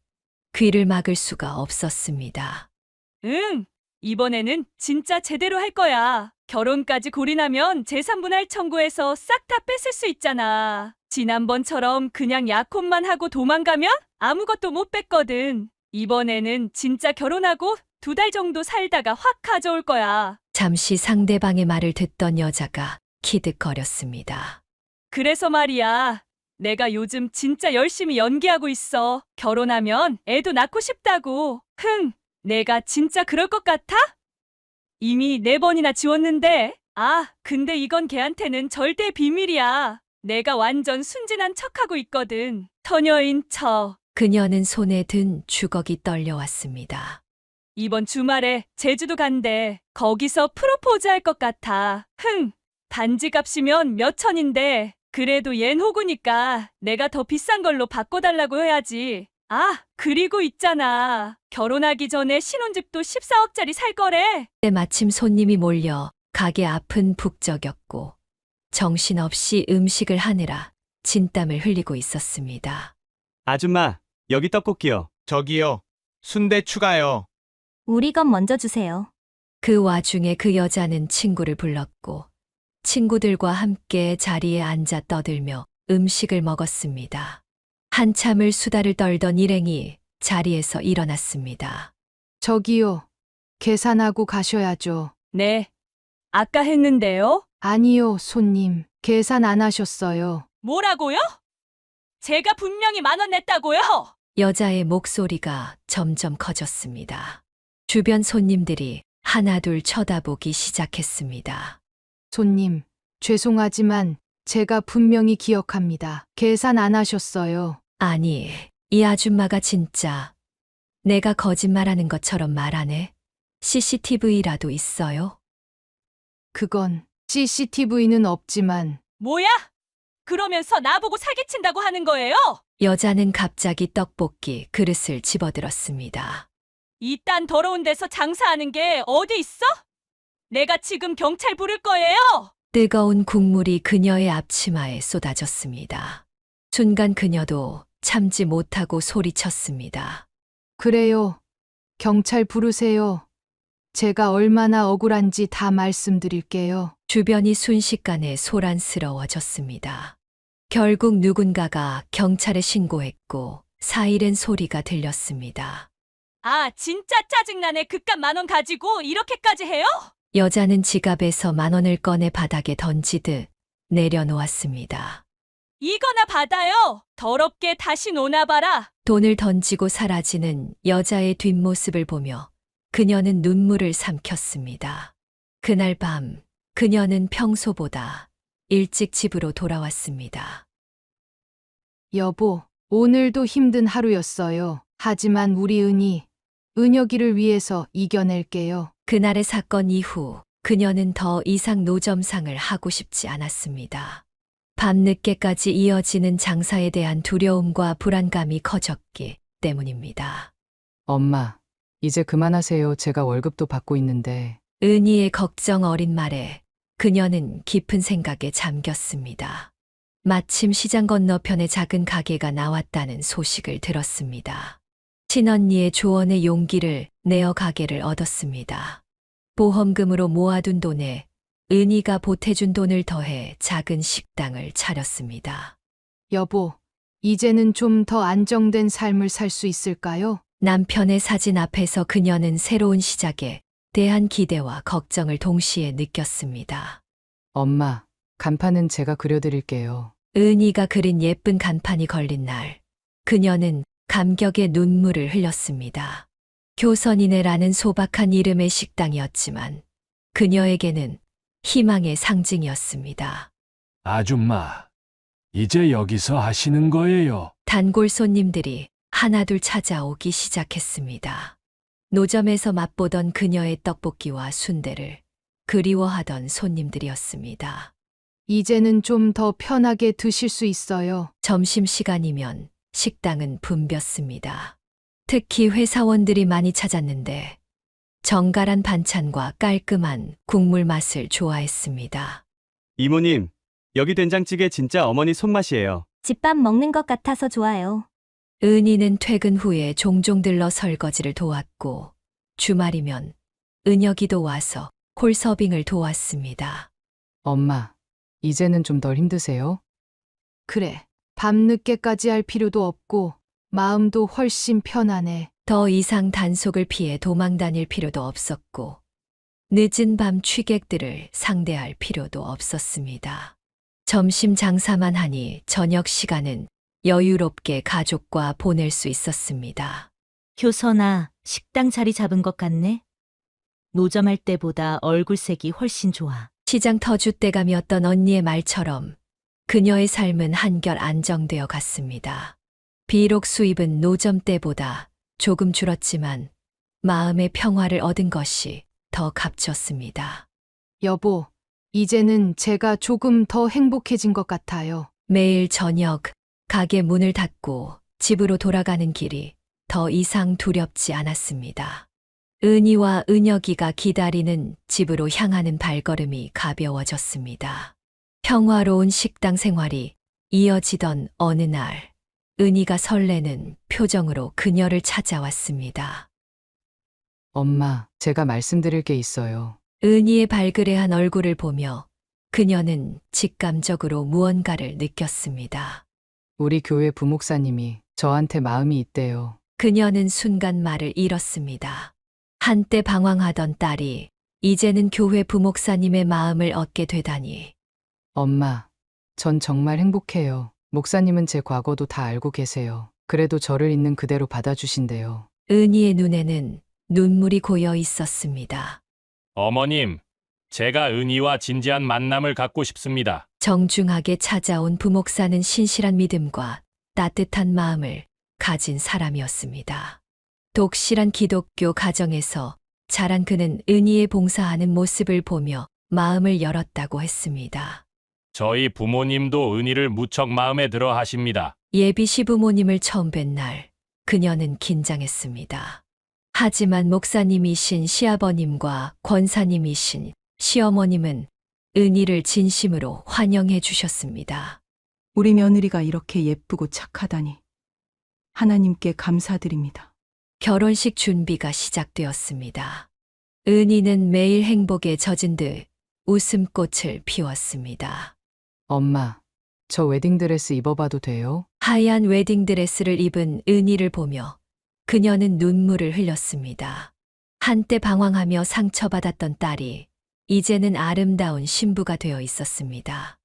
귀를 막을 수가 없었습니다. 응, 이번에는 진짜 제대로 할 거야. 결혼까지 골인하면 재산분할 청구해서 싹 다 뺏을 수 있잖아. 지난번처럼 그냥 약혼만 하고 도망가면 아무것도 못 뺏거든. 이번에는 진짜 결혼하고 2달 정도 살다가 확 가져올 거야. 잠시 상대방의 말을 듣던 여자가 키득거렸습니다. 그래서 말이야. 내가 요즘 진짜 열심히 연기하고 있어. 결혼하면 애도 낳고 싶다고. 내가 진짜 그럴 것 같아? 이미 4번이나 지웠는데. 아, 근데 이건 걔한테는 절대 비밀이야. 내가 완전 순진한 척하고 있거든. 처녀인 척. 그녀는 손에 든 주걱이 떨려왔습니다. 이번 주말에 제주도 간대. 거기서 프로포즈 할 것 같아. 반지 값이면 몇 천인데 그래도 얜 호구니까 내가 더 비싼 걸로 바꿔달라고 해야지. 아, 그리고 있잖아. 결혼하기 전에 신혼집도 14억짜리 살 거래. 그때 마침 손님이 몰려 가게 앞은 북적였고 정신없이 음식을 하느라 진땀을 흘리고 있었습니다. 아줌마, 여기 떡볶이요. 저기요. 순대 추가요. 우리 것 먼저 주세요. 그 와중에 그 여자는 친구를 불렀고 친구들과 함께 자리에 앉아 떠들며 음식을 먹었습니다. 한참을 수다를 떨던 일행이 자리에서 일어났습니다. 저기요. 계산하고 가셔야죠. 네. 아까 했는데요? 아니요, 손님. 계산 안 하셨어요. 뭐라고요? 제가 분명히 10,000원 냈다고요? 여자의 목소리가 점점 커졌습니다. 주변 손님들이 하나둘 쳐다보기 시작했습니다. 손님, 죄송하지만 제가 분명히 기억합니다. 계산 안 하셨어요. 아니, 이 아줌마가 진짜 내가 거짓말하는 것처럼 말하네. CCTV라도 있어요? 그건 CCTV는 없지만 뭐야? 그러면서 나보고 사기친다고 하는 거예요? 여자는 갑자기 떡볶이 그릇을 집어들었습니다. 이딴 더러운 데서 장사하는 게 어디 있어? 내가 지금 경찰 부를 거예요. 뜨거운 국물이 그녀의 앞치마에 쏟아졌습니다. 순간 그녀도 참지 못하고 소리쳤습니다. 그래요. 경찰 부르세요. 제가 얼마나 억울한지 다 말씀드릴게요. 주변이 순식간에 소란스러워졌습니다. 결국 누군가가 경찰에 신고했고 사이렌 소리가 들렸습니다. 아, 진짜 짜증나네. 그깟 10,000원 가지고 이렇게까지 해요? 여자는 지갑에서 10,000원을 꺼내 바닥에 던지듯 내려놓았습니다. 이거나 받아요. 더럽게 다시 노나봐라. 돈을 던지고 사라지는 여자의 뒷모습을 보며 그녀는 눈물을 삼켰습니다. 그날 밤 그녀는 평소보다 일찍 집으로 돌아왔습니다. 여보, 오늘도 힘든 하루였어요. 하지만 우리 은혁이를 위해서 이겨낼게요. 그날의 사건 이후 그녀는 더 이상 노점상을 하고 싶지 않았습니다. 밤늦게까지 이어지는 장사에 대한 두려움과 불안감이 커졌기 때문입니다. 엄마, 이제 그만하세요. 제가 월급도 받고 있는데. 은희의 걱정 어린 말에 그녀는 깊은 생각에 잠겼습니다. 마침 시장 건너편에 작은 가게가 나왔다는 소식을 들었습니다. 친언니의 조언에 용기를 내어 가게를 얻었습니다. 보험금으로 모아둔 돈에 은희가 보태준 돈을 더해 작은 식당을 차렸습니다. 여보, 이제는 좀 더 안정된 삶을 살 수 있을까요? 남편의 사진 앞에서 그녀는 새로운 시작에 대한 기대와 걱정을 동시에 느꼈습니다. 엄마, 간판은 제가 그려드릴게요. 은희가 그린 예쁜 간판이 걸린 날, 그녀는 감격의 눈물을 흘렸습니다. 교선이네라는 소박한 이름의 식당이었지만 그녀에게는 희망의 상징이었습니다. 아줌마, 이제 여기서 하시는 거예요. 단골 손님들이 하나둘 찾아오기 시작했습니다. 노점에서 맛보던 그녀의 떡볶이와 순대를 그리워하던 손님들이었습니다. 이제는 좀 더 편하게 드실 수 있어요. 점심시간이면 식당은 붐볐습니다. 특히 회사원들이 많이 찾았는데 정갈한 반찬과 깔끔한 국물 맛을 좋아했습니다. 이모님, 여기 된장찌개 진짜 어머니 손맛이에요. 집밥 먹는 것 같아서 좋아요. 은희는 퇴근 후에 종종 들러 설거지를 도왔고 주말이면 은혁이도 와서 홀서빙을 도왔습니다. 엄마, 이제는 좀 덜 힘드세요? 그래, 밤늦게까지 할 필요도 없고 마음도 훨씬 편하네. 더 이상 단속을 피해 도망 다닐 필요도 없었고 늦은 밤 취객들을 상대할 필요도 없었습니다. 점심 장사만 하니 저녁 시간은 여유롭게 가족과 보낼 수 있었습니다. 효선아, 식당 자리 잡은 것 같네. 노점할 때보다 얼굴색이 훨씬 좋아. 시장 터줏대감이었던 언니의 말처럼 그녀의 삶은 한결 안정되어 갔습니다. 비록 수입은 노점 때보다 조금 줄었지만 마음의 평화를 얻은 것이 더 값졌습니다. 여보, 이제는 제가 조금 더 행복해진 것 같아요. 매일 저녁 가게 문을 닫고 집으로 돌아가는 길이 더 이상 두렵지 않았습니다. 은희와 은혁이가 기다리는 집으로 향하는 발걸음이 가벼워졌습니다. 평화로운 식당 생활이 이어지던 어느 날, 은희가 설레는 표정으로 그녀를 찾아왔습니다. 엄마, 제가 말씀드릴 게 있어요. 은희의 발그레한 얼굴을 보며 그녀는 직감적으로 무언가를 느꼈습니다. 우리 교회 부목사님이 저한테 마음이 있대요. 그녀는 순간 말을 잃었습니다. 한때 방황하던 딸이 이제는 교회 부목사님의 마음을 얻게 되다니. 엄마, 전 정말 행복해요. 목사님은 제 과거도 다 알고 계세요. 그래도 저를 있는 그대로 받아주신대요. 은희의 눈에는 눈물이 고여 있었습니다. 어머님, 제가 은희와 진지한 만남을 갖고 싶습니다. 정중하게 찾아온 부목사는 신실한 믿음과 따뜻한 마음을 가진 사람이었습니다. 독실한 기독교 가정에서 자란 그는 은희의 봉사하는 모습을 보며 마음을 열었다고 했습니다. 저희 부모님도 은희를 무척 마음에 들어 하십니다. 예비 시부모님을 처음 뵌 날, 그녀는 긴장했습니다. 하지만 목사님이신 시아버님과 권사님이신 시어머님은 은희를 진심으로 환영해 주셨습니다. 우리 며느리가 이렇게 예쁘고 착하다니. 하나님께 감사드립니다. 결혼식 준비가 시작되었습니다. 은희는 매일 행복에 젖은 듯 웃음꽃을 피웠습니다. 엄마, 저 웨딩드레스 입어봐도 돼요? 하얀 웨딩드레스를 입은 은희를 보며 그녀는 눈물을 흘렸습니다. 한때 방황하며 상처받았던 딸이 이제는 아름다운 신부가 되어 있었습니다.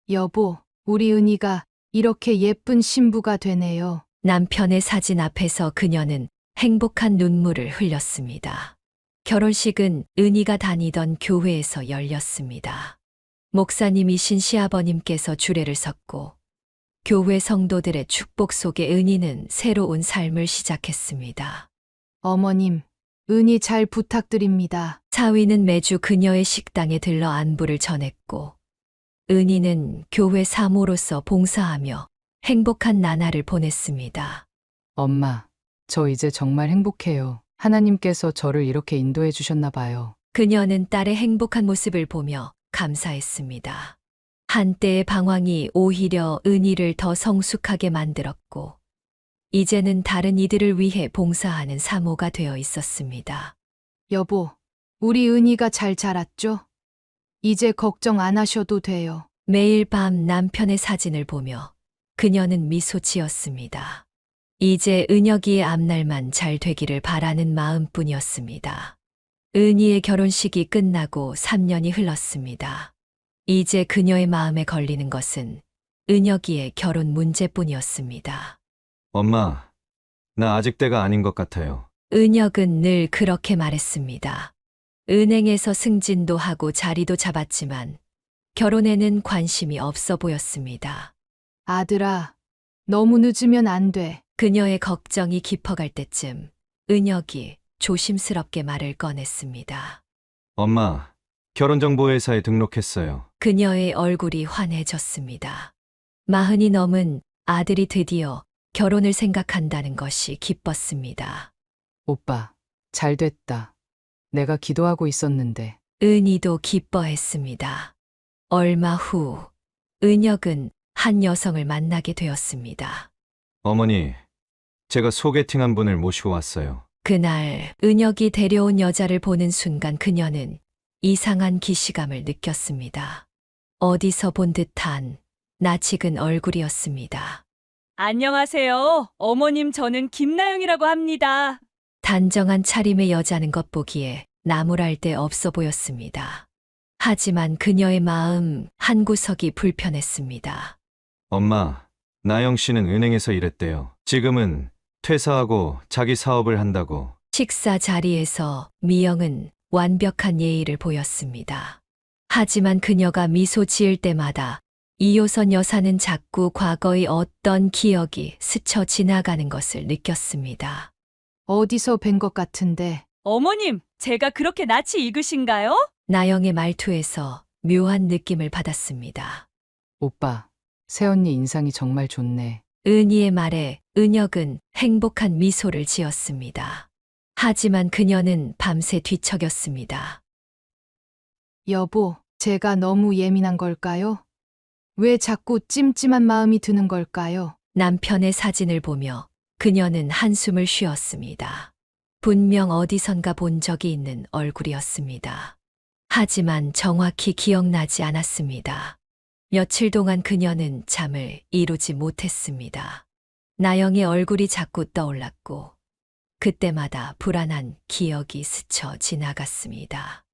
여보, 우리 은희가 이렇게 예쁜 신부가 되네요. 남편의 사진 앞에서 그녀는 행복한 눈물을 흘렸습니다. 결혼식은 은희가 다니던 교회에서 열렸습니다. 목사님이신 시아버님께서 주례를 섰고 교회 성도들의 축복 속에 은희는 새로운 삶을 시작했습니다. 어머님, 은희 잘 부탁드립니다. 사위는 매주 그녀의 식당에 들러 안부를 전했고 은희는 교회 사모로서 봉사하며 행복한 나날을 보냈습니다. 엄마, 저 이제 정말 행복해요. 하나님께서 저를 이렇게 인도해 주셨나 봐요. 그녀는 딸의 행복한 모습을 보며 감사했습니다. 한때의 방황이 오히려 은희를 더 성숙하게 만들었고 이제는 다른 이들을 위해 봉사하는 사모가 되어 있었습니다. 여보, 우리 은희가 잘 자랐죠? 이제 걱정 안 하셔도 돼요. 매일 밤 남편의 사진을 보며 그녀는 미소 지었습니다. 이제 은혁이의 앞날만 잘 되기를 바라는 마음뿐이었습니다. 은희의 결혼식이 끝나고 3년이 흘렀습니다. 이제 그녀의 마음에 걸리는 것은 은혁이의 결혼 문제뿐이었습니다. 엄마, 나 아직 때가 아닌 것 같아요. 은혁은 늘 그렇게 말했습니다. 은행에서 승진도 하고 자리도 잡았지만 결혼에는 관심이 없어 보였습니다. 아들아, 너무 늦으면 안 돼. 그녀의 걱정이 깊어갈 때쯤 은혁이 조심스럽게 말을 꺼냈습니다. 엄마, 결혼정보회사에 등록했어요. 그녀의 얼굴이 환해졌습니다. 40이 넘은 아들이 드디어 결혼을 생각한다는 것이 기뻤습니다. 오빠, 잘 됐다. 내가 기도하고 있었는데. 은희도 기뻐했습니다. 얼마 후 은혁은 한 여성을 만나게 되었습니다. 어머니, 제가 소개팅한 분을 모시고 왔어요. 그날 은혁이 데려온 여자를 보는 순간 그녀는 이상한 기시감을 느꼈습니다. 어디서 본 듯한 낯익은 얼굴이었습니다. 안녕하세요. 어머님, 저는 김나영이라고 합니다. 단정한 차림의 여자는 겉보기에 나무랄 데 없어 보였습니다. 하지만 그녀의 마음 한구석이 불편했습니다. 엄마, 나영 씨는 은행에서 일했대요. 지금은 퇴사하고 자기 사업을 한다고. 식사 자리에서 미영은 완벽한 예의를 보였습니다. 하지만 그녀가 미소 지을 때마다 이효선 여사는 자꾸 과거의 어떤 기억이 스쳐 지나가는 것을 느꼈습니다. 어디서 뵌 것 같은데. 어머님, 제가 그렇게 낯이 익으신가요? 나영의 말투에서 묘한 느낌을 받았습니다. 오빠, 새언니 인상이 정말 좋네. 은희의 말에 은혁은 행복한 미소를 지었습니다. 하지만 그녀는 밤새 뒤척였습니다. 여보, 제가 너무 예민한 걸까요? 왜 자꾸 찜찜한 마음이 드는 걸까요? 남편의 사진을 보며 그녀는 한숨을 쉬었습니다. 분명 어디선가 본 적이 있는 얼굴이었습니다. 하지만 정확히 기억나지 않았습니다. 며칠 동안 그녀는 잠을 이루지 못했습니다. 나영의 얼굴이 자꾸 떠올랐고 그때마다 불안한 기억이 스쳐 지나갔습니다.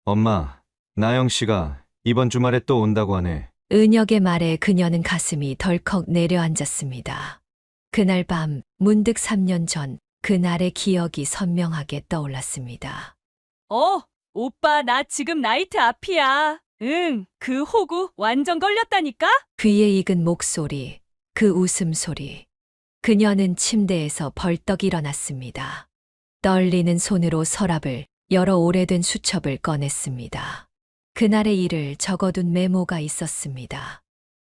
엄마, 나영 씨가 이번 주말에 또 온다고 하네. 은혁의 말에 그녀는 가슴이 덜컥 내려앉았습니다. 그날 밤 문득 3년 전 그날의 기억이 선명하게 떠올랐습니다. 오빠, 나 지금 나이트 앞이야. 응, 그 호구 완전 걸렸다니까? 귀에 익은 목소리, 그 웃음소리. 그녀는 침대에서 벌떡 일어났습니다. 떨리는 손으로 서랍을 열어 오래된 수첩을 꺼냈습니다. 그날의 일을 적어둔 메모가 있었습니다.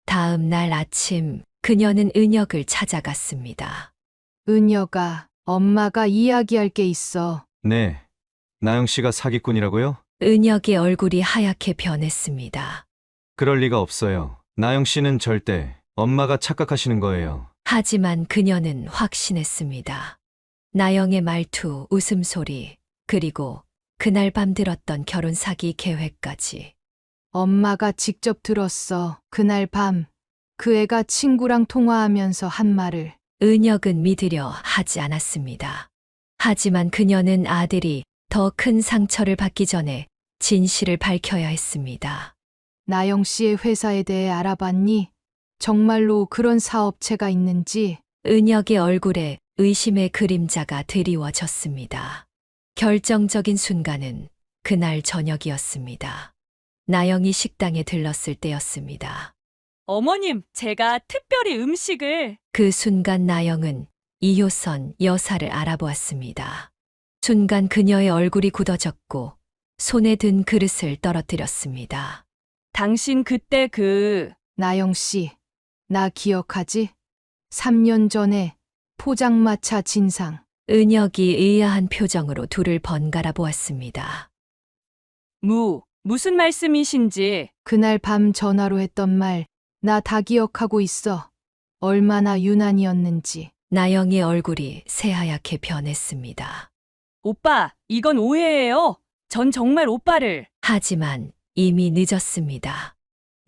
다음 날 아침 그녀는 은혁을 찾아갔습니다. 은혁아, 엄마가 이야기할 게 있어. 네, 나영 씨가 사기꾼이라고요? 은혁의 얼굴이 하얗게 변했습니다. 그럴 리가 없어요. 나영 씨는 절대 엄마가 착각하시는 거예요. 하지만 그녀는 확신했습니다. 나영의 말투, 웃음소리, 그리고 그날 밤 들었던 결혼 사기 계획까지. 엄마가 직접 들었어. 그날 밤 그 애가 친구랑 통화하면서 한 말을. 은혁은 믿으려 하지 않았습니다. 하지만 그녀는 아들이 더 큰 상처를 받기 전에 진실을 밝혀야 했습니다. 나영 씨의 회사에 대해 알아봤니? 정말로 그런 사업체가 있는지. 은혁의 얼굴에 의심의 그림자가 드리워졌습니다. 결정적인 순간은 그날 저녁이었습니다. 나영이 식당에 들렀을 때였습니다. 어머님, 제가 특별히 음식을... 그 순간 나영은 이효선 여사를 알아보았습니다. 순간 그녀의 얼굴이 굳어졌고 손에 든 그릇을 떨어뜨렸습니다. 당신 그때 나영 씨, 나 기억하지? 3년 전에 포장마차 진상. 은혁이 의아한 표정으로 둘을 번갈아 보았습니다. 무슨 말씀이신지. 그날 밤 전화로 했던 말, 나 다 기억하고 있어. 얼마나 유난이었는지. 나영의 얼굴이 새하얗게 변했습니다. 오빠, 이건 오해예요. 전 정말 오빠를... 하지만 이미 늦었습니다.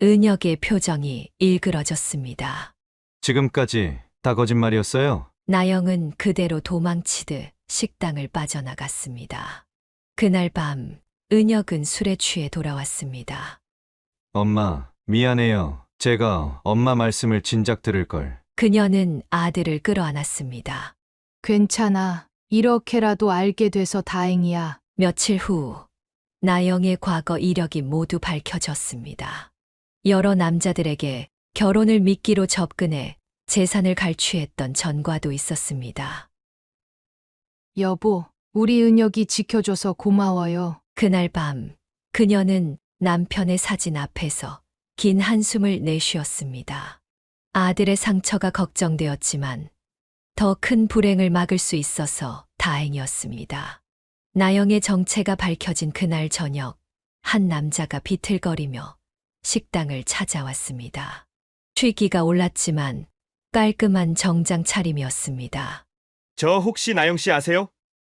은혁의 표정이 일그러졌습니다. 지금까지 다 거짓말이었어요? 나영은 그대로 도망치듯 식당을 빠져나갔습니다. 그날 밤 은혁은 술에 취해 돌아왔습니다. 엄마, 미안해요. 제가 엄마 말씀을 진작 들을 걸. 그녀는 아들을 끌어안았습니다. 괜찮아. 이렇게라도 알게 돼서 다행이야. 며칠 후 나영의 과거 이력이 모두 밝혀졌습니다. 여러 남자들에게 결혼을 미끼로 접근해 재산을 갈취했던 전과도 있었습니다. 여보, 우리 은혁이 지켜줘서 고마워요. 그날 밤 그녀는 남편의 사진 앞에서 긴 한숨을 내쉬었습니다. 아들의 상처가 걱정되었지만 더 큰 불행을 막을 수 있어서 다행이었습니다. 나영의 정체가 밝혀진 그날 저녁, 한 남자가 비틀거리며 식당을 찾아왔습니다. 취기가 올랐지만 깔끔한 정장 차림이었습니다. 저 혹시 나영 씨 아세요?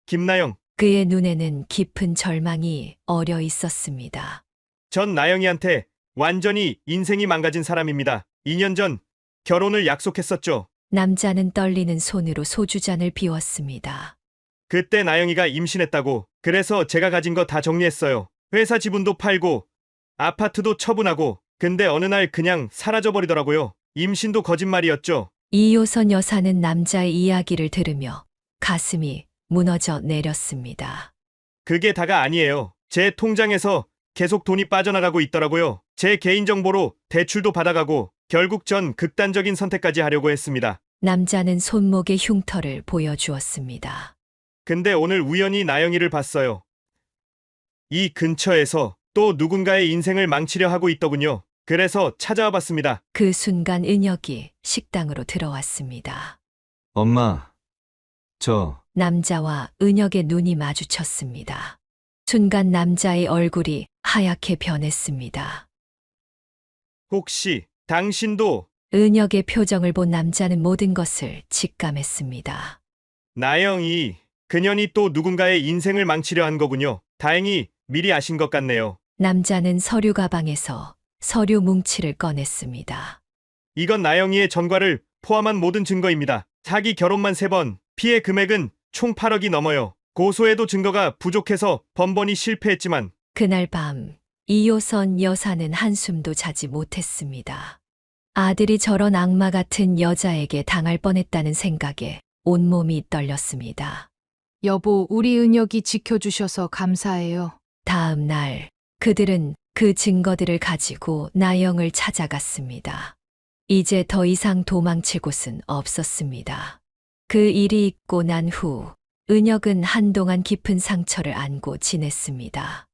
김나영. 그의 눈에는 깊은 절망이 어려 있었습니다. 전 나영이한테 완전히 인생이 망가진 사람입니다. 2년 전 결혼을 약속했었죠. 남자는 떨리는 손으로 소주잔을 비웠습니다. 그때 나영이가 임신했다고. 그래서 제가 가진 거 다 정리했어요. 회사 지분도 팔고 아파트도 처분하고. 근데 어느 날 그냥 사라져버리더라고요. 임신도 거짓말이었죠. 이효선 여사는 남자의 이야기를 들으며 가슴이 무너져 내렸습니다. 그게 다가 아니에요. 제 통장에서 계속 돈이 빠져나가고 있더라고요. 제 개인정보로 대출도 받아가고 결국 전 극단적인 선택까지 하려고 했습니다. 남자는 손목의 흉터를 보여주었습니다. 근데 오늘 우연히 나영이를 봤어요. 이 근처에서 또 누군가의 인생을 망치려 하고 있더군요. 그래서 찾아와 봤습니다. 그 순간 은혁이 식당으로 들어왔습니다. 엄마, 남자와 은혁의 눈이 마주쳤습니다. 순간 남자의 얼굴이 하얗게 변했습니다. 혹시 당신도 은혁의 표정을 본 남자는 모든 것을 직감했습니다. 나영이 그년이 또 누군가의 인생을 망치려 한 거군요. 다행히 미리 아신 것 같네요. 남자는 서류 가방에서 서류 뭉치를 꺼냈습니다. 이건 나영이의 전과를 포함한 모든 증거입니다. 사기 결혼만 3번, 피해 금액은 총 8억이 넘어요. 고소해도 증거가 부족해서 번번이 실패했지만 그날 밤 이효선 여사는 한숨도 자지 못했습니다. 아들이 저런 악마 같은 여자에게 당할 뻔했다는 생각에 온몸이 떨렸습니다. 여보, 우리 은혁이 지켜주셔서 감사해요. 다음 날 그들은 그 증거들을 가지고 나영을 찾아갔습니다. 이제 더 이상 도망칠 곳은 없었습니다. 그 일이 있고 난 후 은혁은 한동안 깊은 상처를 안고 지냈습니다.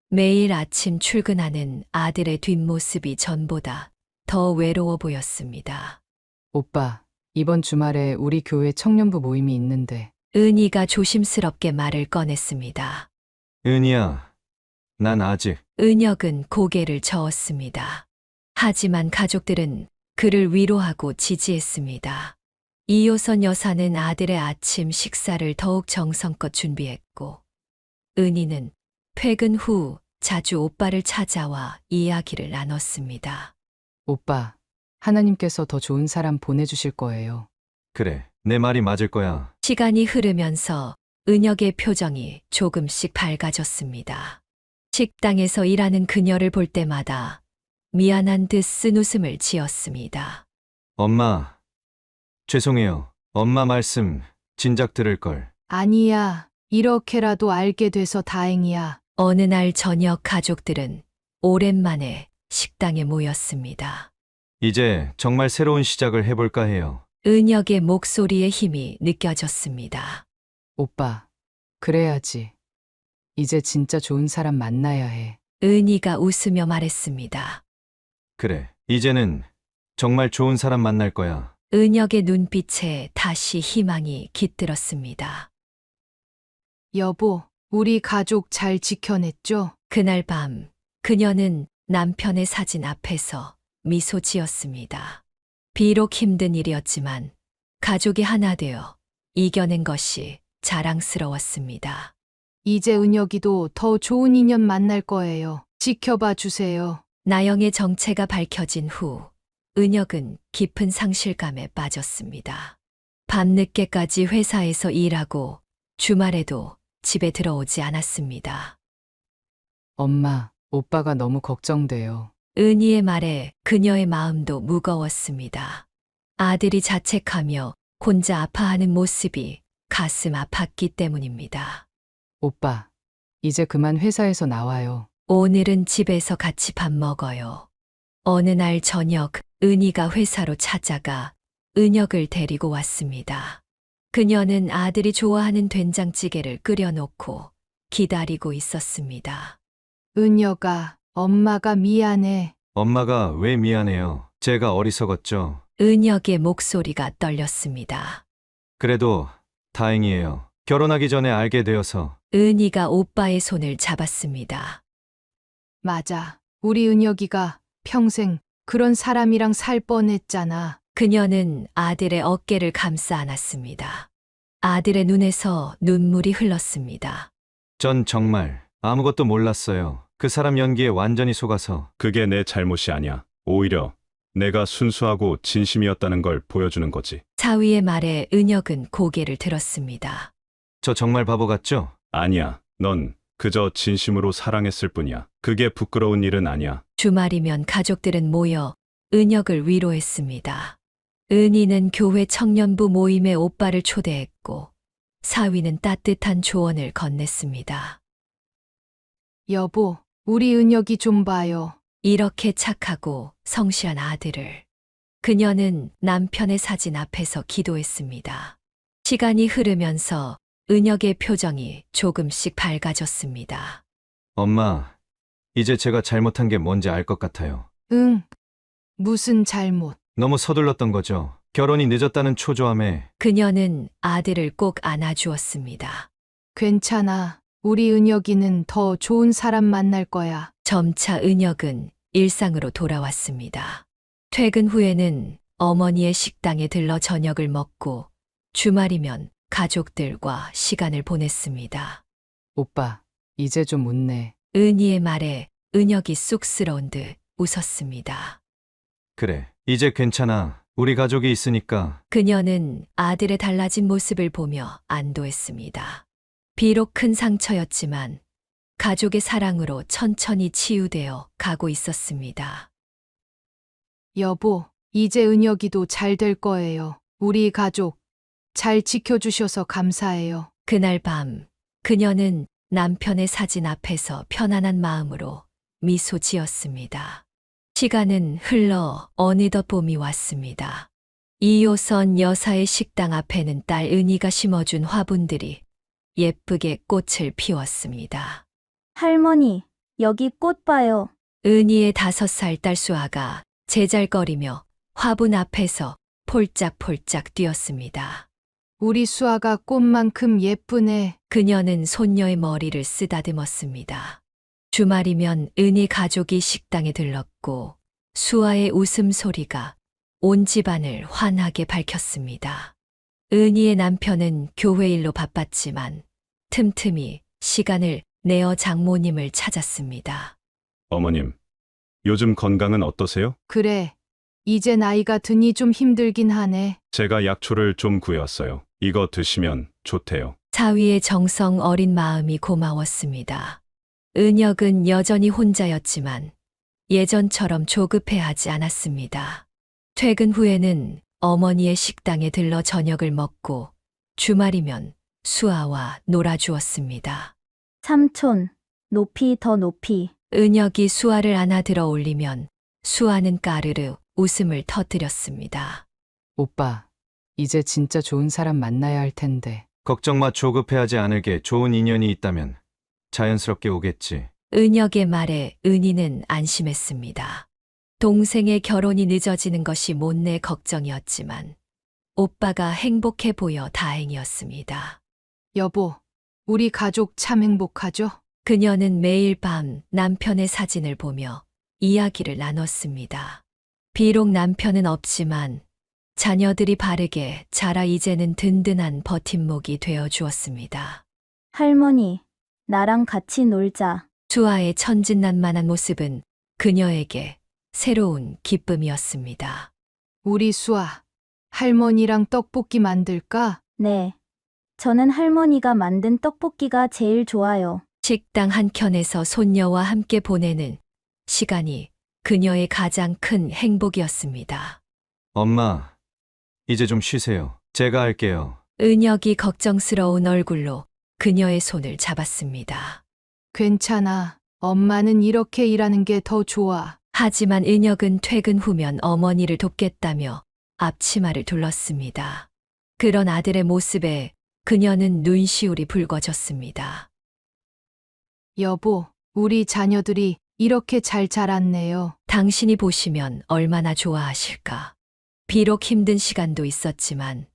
매일 아침 출근하는 아들의 뒷모습이 전보다 더 외로워 보였습니다. 오빠, 이번 주말에 우리 교회 청년부 모임이 있는데. 은희가 조심스럽게 말을 꺼냈습니다. 은희야, 난 아직. 은혁은 고개를 저었습니다. 하지만 가족들은 그를 위로하고 지지했습니다. 이효선 여사는 아들의 아침 식사를 더욱 정성껏 준비했고, 은희는 퇴근 후 자주 오빠를 찾아와 이야기를 나눴습니다. 오빠, 하나님께서 더 좋은 사람 보내주실 거예요. 그래, 내 말이 맞을 거야. 시간이 흐르면서 은혁의 표정이 조금씩 밝아졌습니다. 식당에서 일하는 그녀를 볼 때마다 미안한 듯 쓴웃음을 지었습니다. 엄마, 죄송해요. 엄마 말씀 진작 들을 걸. 아니야. 이렇게라도 알게 돼서 다행이야. 어느 날 저녁 가족들은 오랜만에 식당에 모였습니다. 이제 정말 새로운 시작을 해볼까 해요. 은혁의 목소리에 힘이 느껴졌습니다. 오빠, 그래야지. 이제 진짜 좋은 사람 만나야 해. 은희가 웃으며 말했습니다. 그래, 이제는 정말 좋은 사람 만날 거야. 은혁의 눈빛에 다시 희망이 깃들었습니다. 여보, 우리 가족 잘 지켜냈죠? 그날 밤 그녀는 남편의 사진 앞에서 미소 지었습니다. 비록 힘든 일이었지만 가족이 하나 되어 이겨낸 것이 자랑스러웠습니다. 이제 은혁이도 더 좋은 인연 만날 거예요. 지켜봐 주세요. 나영의 정체가 밝혀진 후 은혁은 깊은 상실감에 빠졌습니다. 밤늦게까지 회사에서 일하고 주말에도 집에 들어오지 않았습니다. 엄마, 오빠가 너무 걱정돼요. 은희의 말에 그녀의 마음도 무거웠습니다. 아들이 자책하며 혼자 아파하는 모습이 가슴 아팠기 때문입니다. 오빠, 이제 그만 회사에서 나와요. 오늘은 집에서 같이 밥 먹어요. 어느 날 저녁 은희가 회사로 찾아가 은혁을 데리고 왔습니다. 그녀는 아들이 좋아하는 된장찌개를 끓여놓고 기다리고 있었습니다. 은혁아, 엄마가 미안해. 엄마가 왜 미안해요? 제가 어리석었죠. 은혁의 목소리가 떨렸습니다. 그래도 다행이에요. 결혼하기 전에 알게 되어서. 은희가 오빠의 손을 잡았습니다. 맞아. 우리 은혁이가 평생 그런 사람이랑 살 뻔했잖아. 그녀는 아들의 어깨를 감싸 안았습니다. 아들의 눈에서 눈물이 흘렀습니다. 전 정말 아무것도 몰랐어요. 그 사람 연기에 완전히 속아서. 그게 내 잘못이 아니야. 오히려 내가 순수하고 진심이었다는 걸 보여주는 거지. 사위의 말에 은혁은 고개를 들었습니다. 저 정말 바보 같죠? 아니야. 넌 그저 진심으로 사랑했을 뿐이야. 그게 부끄러운 일은 아니야. 주말이면 가족들은 모여 은혁을 위로했습니다. 은희는 교회 청년부 모임에 오빠를 초대했고 사위는 따뜻한 조언을 건넸습니다. 여보, 우리 은혁이 좀 봐요. 이렇게 착하고 성실한 아들을. 그녀는 남편의 사진 앞에서 기도했습니다. 시간이 흐르면서 은혁의 표정이 조금씩 밝아졌습니다. 엄마, 이제 제가 잘못한 게 뭔지 알 것 같아요. 응. 무슨 잘못? 너무 서둘렀던 거죠. 결혼이 늦었다는 초조함에. 그녀는 아들을 꼭 안아주었습니다. 괜찮아. 우리 은혁이는 더 좋은 사람 만날 거야. 점차 은혁은 일상으로 돌아왔습니다. 퇴근 후에는 어머니의 식당에 들러 저녁을 먹고 주말이면 가족들과 시간을 보냈습니다. 오빠, 이제 좀 웃네. 은희의 말에 은혁이 쑥스러운 듯 웃었습니다. 그래, 이제 괜찮아. 우리 가족이 있으니까. 그녀는 아들의 달라진 모습을 보며 안도했습니다. 비록 큰 상처였지만 가족의 사랑으로 천천히 치유되어 가고 있었습니다. 여보, 이제 은혁이도 잘 될 거예요. 우리 가족 잘 지켜주셔서 감사해요. 그날 밤 그녀는 남편의 사진 앞에서 편안한 마음으로 미소 지었습니다. 시간은 흘러 어느덧 봄이 왔습니다. 2호선 여사의 식당 앞에는 딸 은희가 심어준 화분들이 예쁘게 꽃을 피웠습니다. 할머니, 여기 꽃 봐요. 은희의 5살 딸 수아가 제잘거리며 화분 앞에서 폴짝폴짝 뛰었습니다. 우리 수아가 꽃만큼 예쁘네. 그녀는 손녀의 머리를 쓰다듬었습니다. 주말이면 은희 가족이 식당에 들렀고 수아의 웃음소리가 온 집안을 환하게 밝혔습니다. 은희의 남편은 교회 일로 바빴지만 틈틈이 시간을 내어 장모님을 찾았습니다. 어머님, 요즘 건강은 어떠세요? 그래. 이제 나이가 드니 좀 힘들긴 하네. 제가 약초를 좀 구해왔어요. 이거 드시면 좋대요. 사위의 정성 어린 마음이 고마웠습니다. 은혁은 여전히 혼자였지만 예전처럼 조급해하지 않았습니다. 퇴근 후에는 어머니의 식당에 들러 저녁을 먹고 주말이면 수아와 놀아주었습니다. 삼촌, 높이 더 높이. 은혁이 수아를 안아 들어 올리면 수아는 까르르 웃음을 터뜨렸습니다. 오빠, 이제 진짜 좋은 사람 만나야 할 텐데. 걱정 마. 조급해하지 않을게. 좋은 인연이 있다면 자연스럽게 오겠지. 은혁의 말에 은희는 안심했습니다. 동생의 결혼이 늦어지는 것이 못내 걱정이었지만 오빠가 행복해 보여 다행이었습니다. 여보, 우리 가족 참 행복하죠? 그녀는 매일 밤 남편의 사진을 보며 이야기를 나눴습니다. 비록 남편은 없지만 자녀들이 바르게 자라 이제는 든든한 버팀목이 되어 주었습니다. 할머니, 나랑 같이 놀자. 수아의 천진난만한 모습은 그녀에게 새로운 기쁨이었습니다. 우리 수아, 할머니랑 떡볶이 만들까? 네. 저는 할머니가 만든 떡볶이가 제일 좋아요. 식당 한켠에서 손녀와 함께 보내는 시간이 그녀의 가장 큰 행복이었습니다. 엄마, 이제 좀 쉬세요. 제가 할게요. 은혁이 걱정스러운 얼굴로 그녀의 손을 잡았습니다. 괜찮아. 엄마는 이렇게 일하는 게 더 좋아. 하지만 은혁은 퇴근 후면 어머니를 돕겠다며 앞치마를 둘렀습니다. 그런 아들의 모습에 그녀는 눈시울이 붉어졌습니다. 여보, 우리 자녀들이 이렇게 잘 자랐네요. 당신이 보시면 얼마나 좋아하실까. 비록 힘든 시간도 있었지만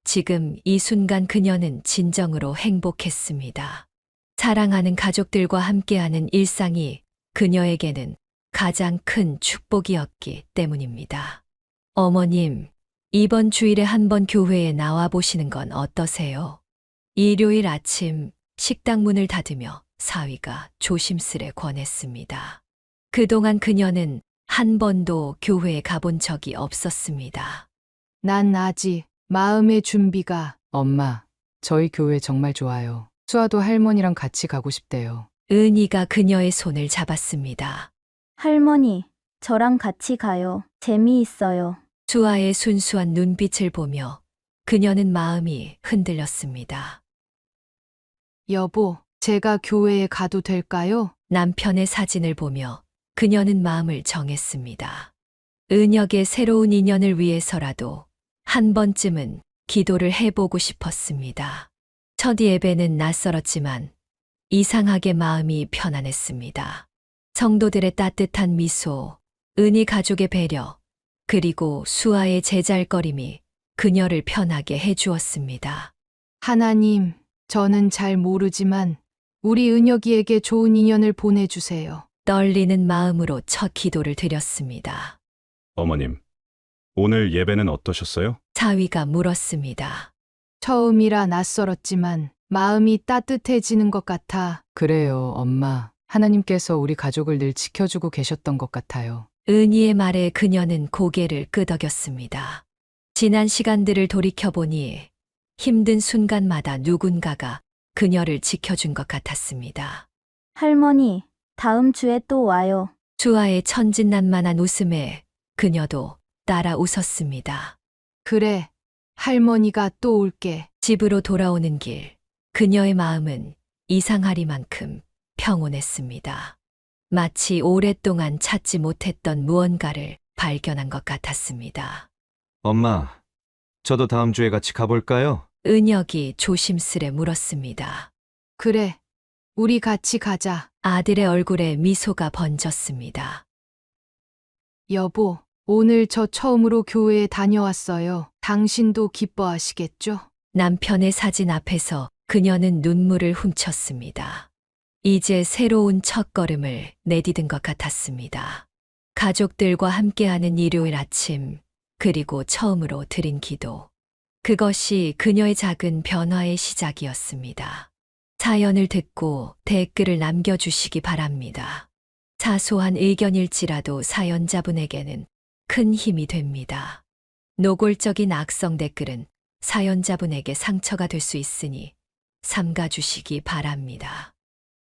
지금 이 순간 그녀는 진정으로 행복했습니다. 사랑하는 가족들과 함께하는 일상이 그녀에게는 가장 큰 축복이었기 때문입니다. 어머님, 이번 주일에 한번 교회에 나와 보시는 건 어떠세요? 일요일 아침 식당 문을 닫으며 사위가 조심스레 권했습니다. 그동안 그녀는 한 번도 교회에 가본 적이 없었습니다. 난 아직 마음의 준비가. 엄마, 저희 교회 정말 좋아요. 수아도 할머니랑 같이 가고 싶대요. 은희가 그녀의 손을 잡았습니다. 할머니, 저랑 같이 가요. 재미있어요. 수아의 순수한 눈빛을 보며 그녀는 마음이 흔들렸습니다. 여보, 제가 교회에 가도 될까요? 남편의 사진을 보며 그녀는 마음을 정했습니다. 은혁의 새로운 인연을 위해서라도 한 번쯤은 기도를 해보고 싶었습니다. 첫 예배는 낯설었지만 이상하게 마음이 편안했습니다. 성도들의 따뜻한 미소, 은희 가족의 배려, 그리고 수아의 제잘거림이 그녀를 편하게 해주었습니다. 하나님, 저는 잘 모르지만 우리 은혁이에게 좋은 인연을 보내주세요. 떨리는 마음으로 첫 기도를 드렸습니다. 어머님, 오늘 예배는 어떠셨어요? 사위가 물었습니다. 처음이라 낯설었지만 마음이 따뜻해지는 것 같아. 그래요, 엄마. 하나님께서 우리 가족을 늘 지켜주고 계셨던 것 같아요. 은희의 말에 그녀는 고개를 끄덕였습니다. 지난 시간들을 돌이켜보니 힘든 순간마다 누군가가 그녀를 지켜준 것 같았습니다. 할머니, 다음 주에 또 와요. 수아의 천진난만한 웃음에 그녀도 따라 웃었습니다. 그래, 할머니가 또 올게. 집으로 돌아오는 길, 그녀의 마음은 이상하리만큼 평온했습니다. 마치 오랫동안 찾지 못했던 무언가를 발견한 것 같았습니다. 엄마, 저도 다음 주에 같이 가볼까요? 은혁이 조심스레 물었습니다. 그래, 우리 같이 가자. 아들의 얼굴에 미소가 번졌습니다. 여보, 오늘 저 처음으로 교회에 다녀왔어요. 당신도 기뻐하시겠죠? 남편의 사진 앞에서 그녀는 눈물을 훔쳤습니다. 이제 새로운 첫걸음을 내디딘 것 같았습니다. 가족들과 함께하는 일요일 아침, 그리고 처음으로 드린 기도. 그것이 그녀의 작은 변화의 시작이었습니다. 사연을 듣고 댓글을 남겨주시기 바랍니다. 사소한 의견일지라도 사연자분에게는 큰 힘이 됩니다. 노골적인 악성 댓글은 사연자분에게 상처가 될 수 있으니 삼가주시기 바랍니다.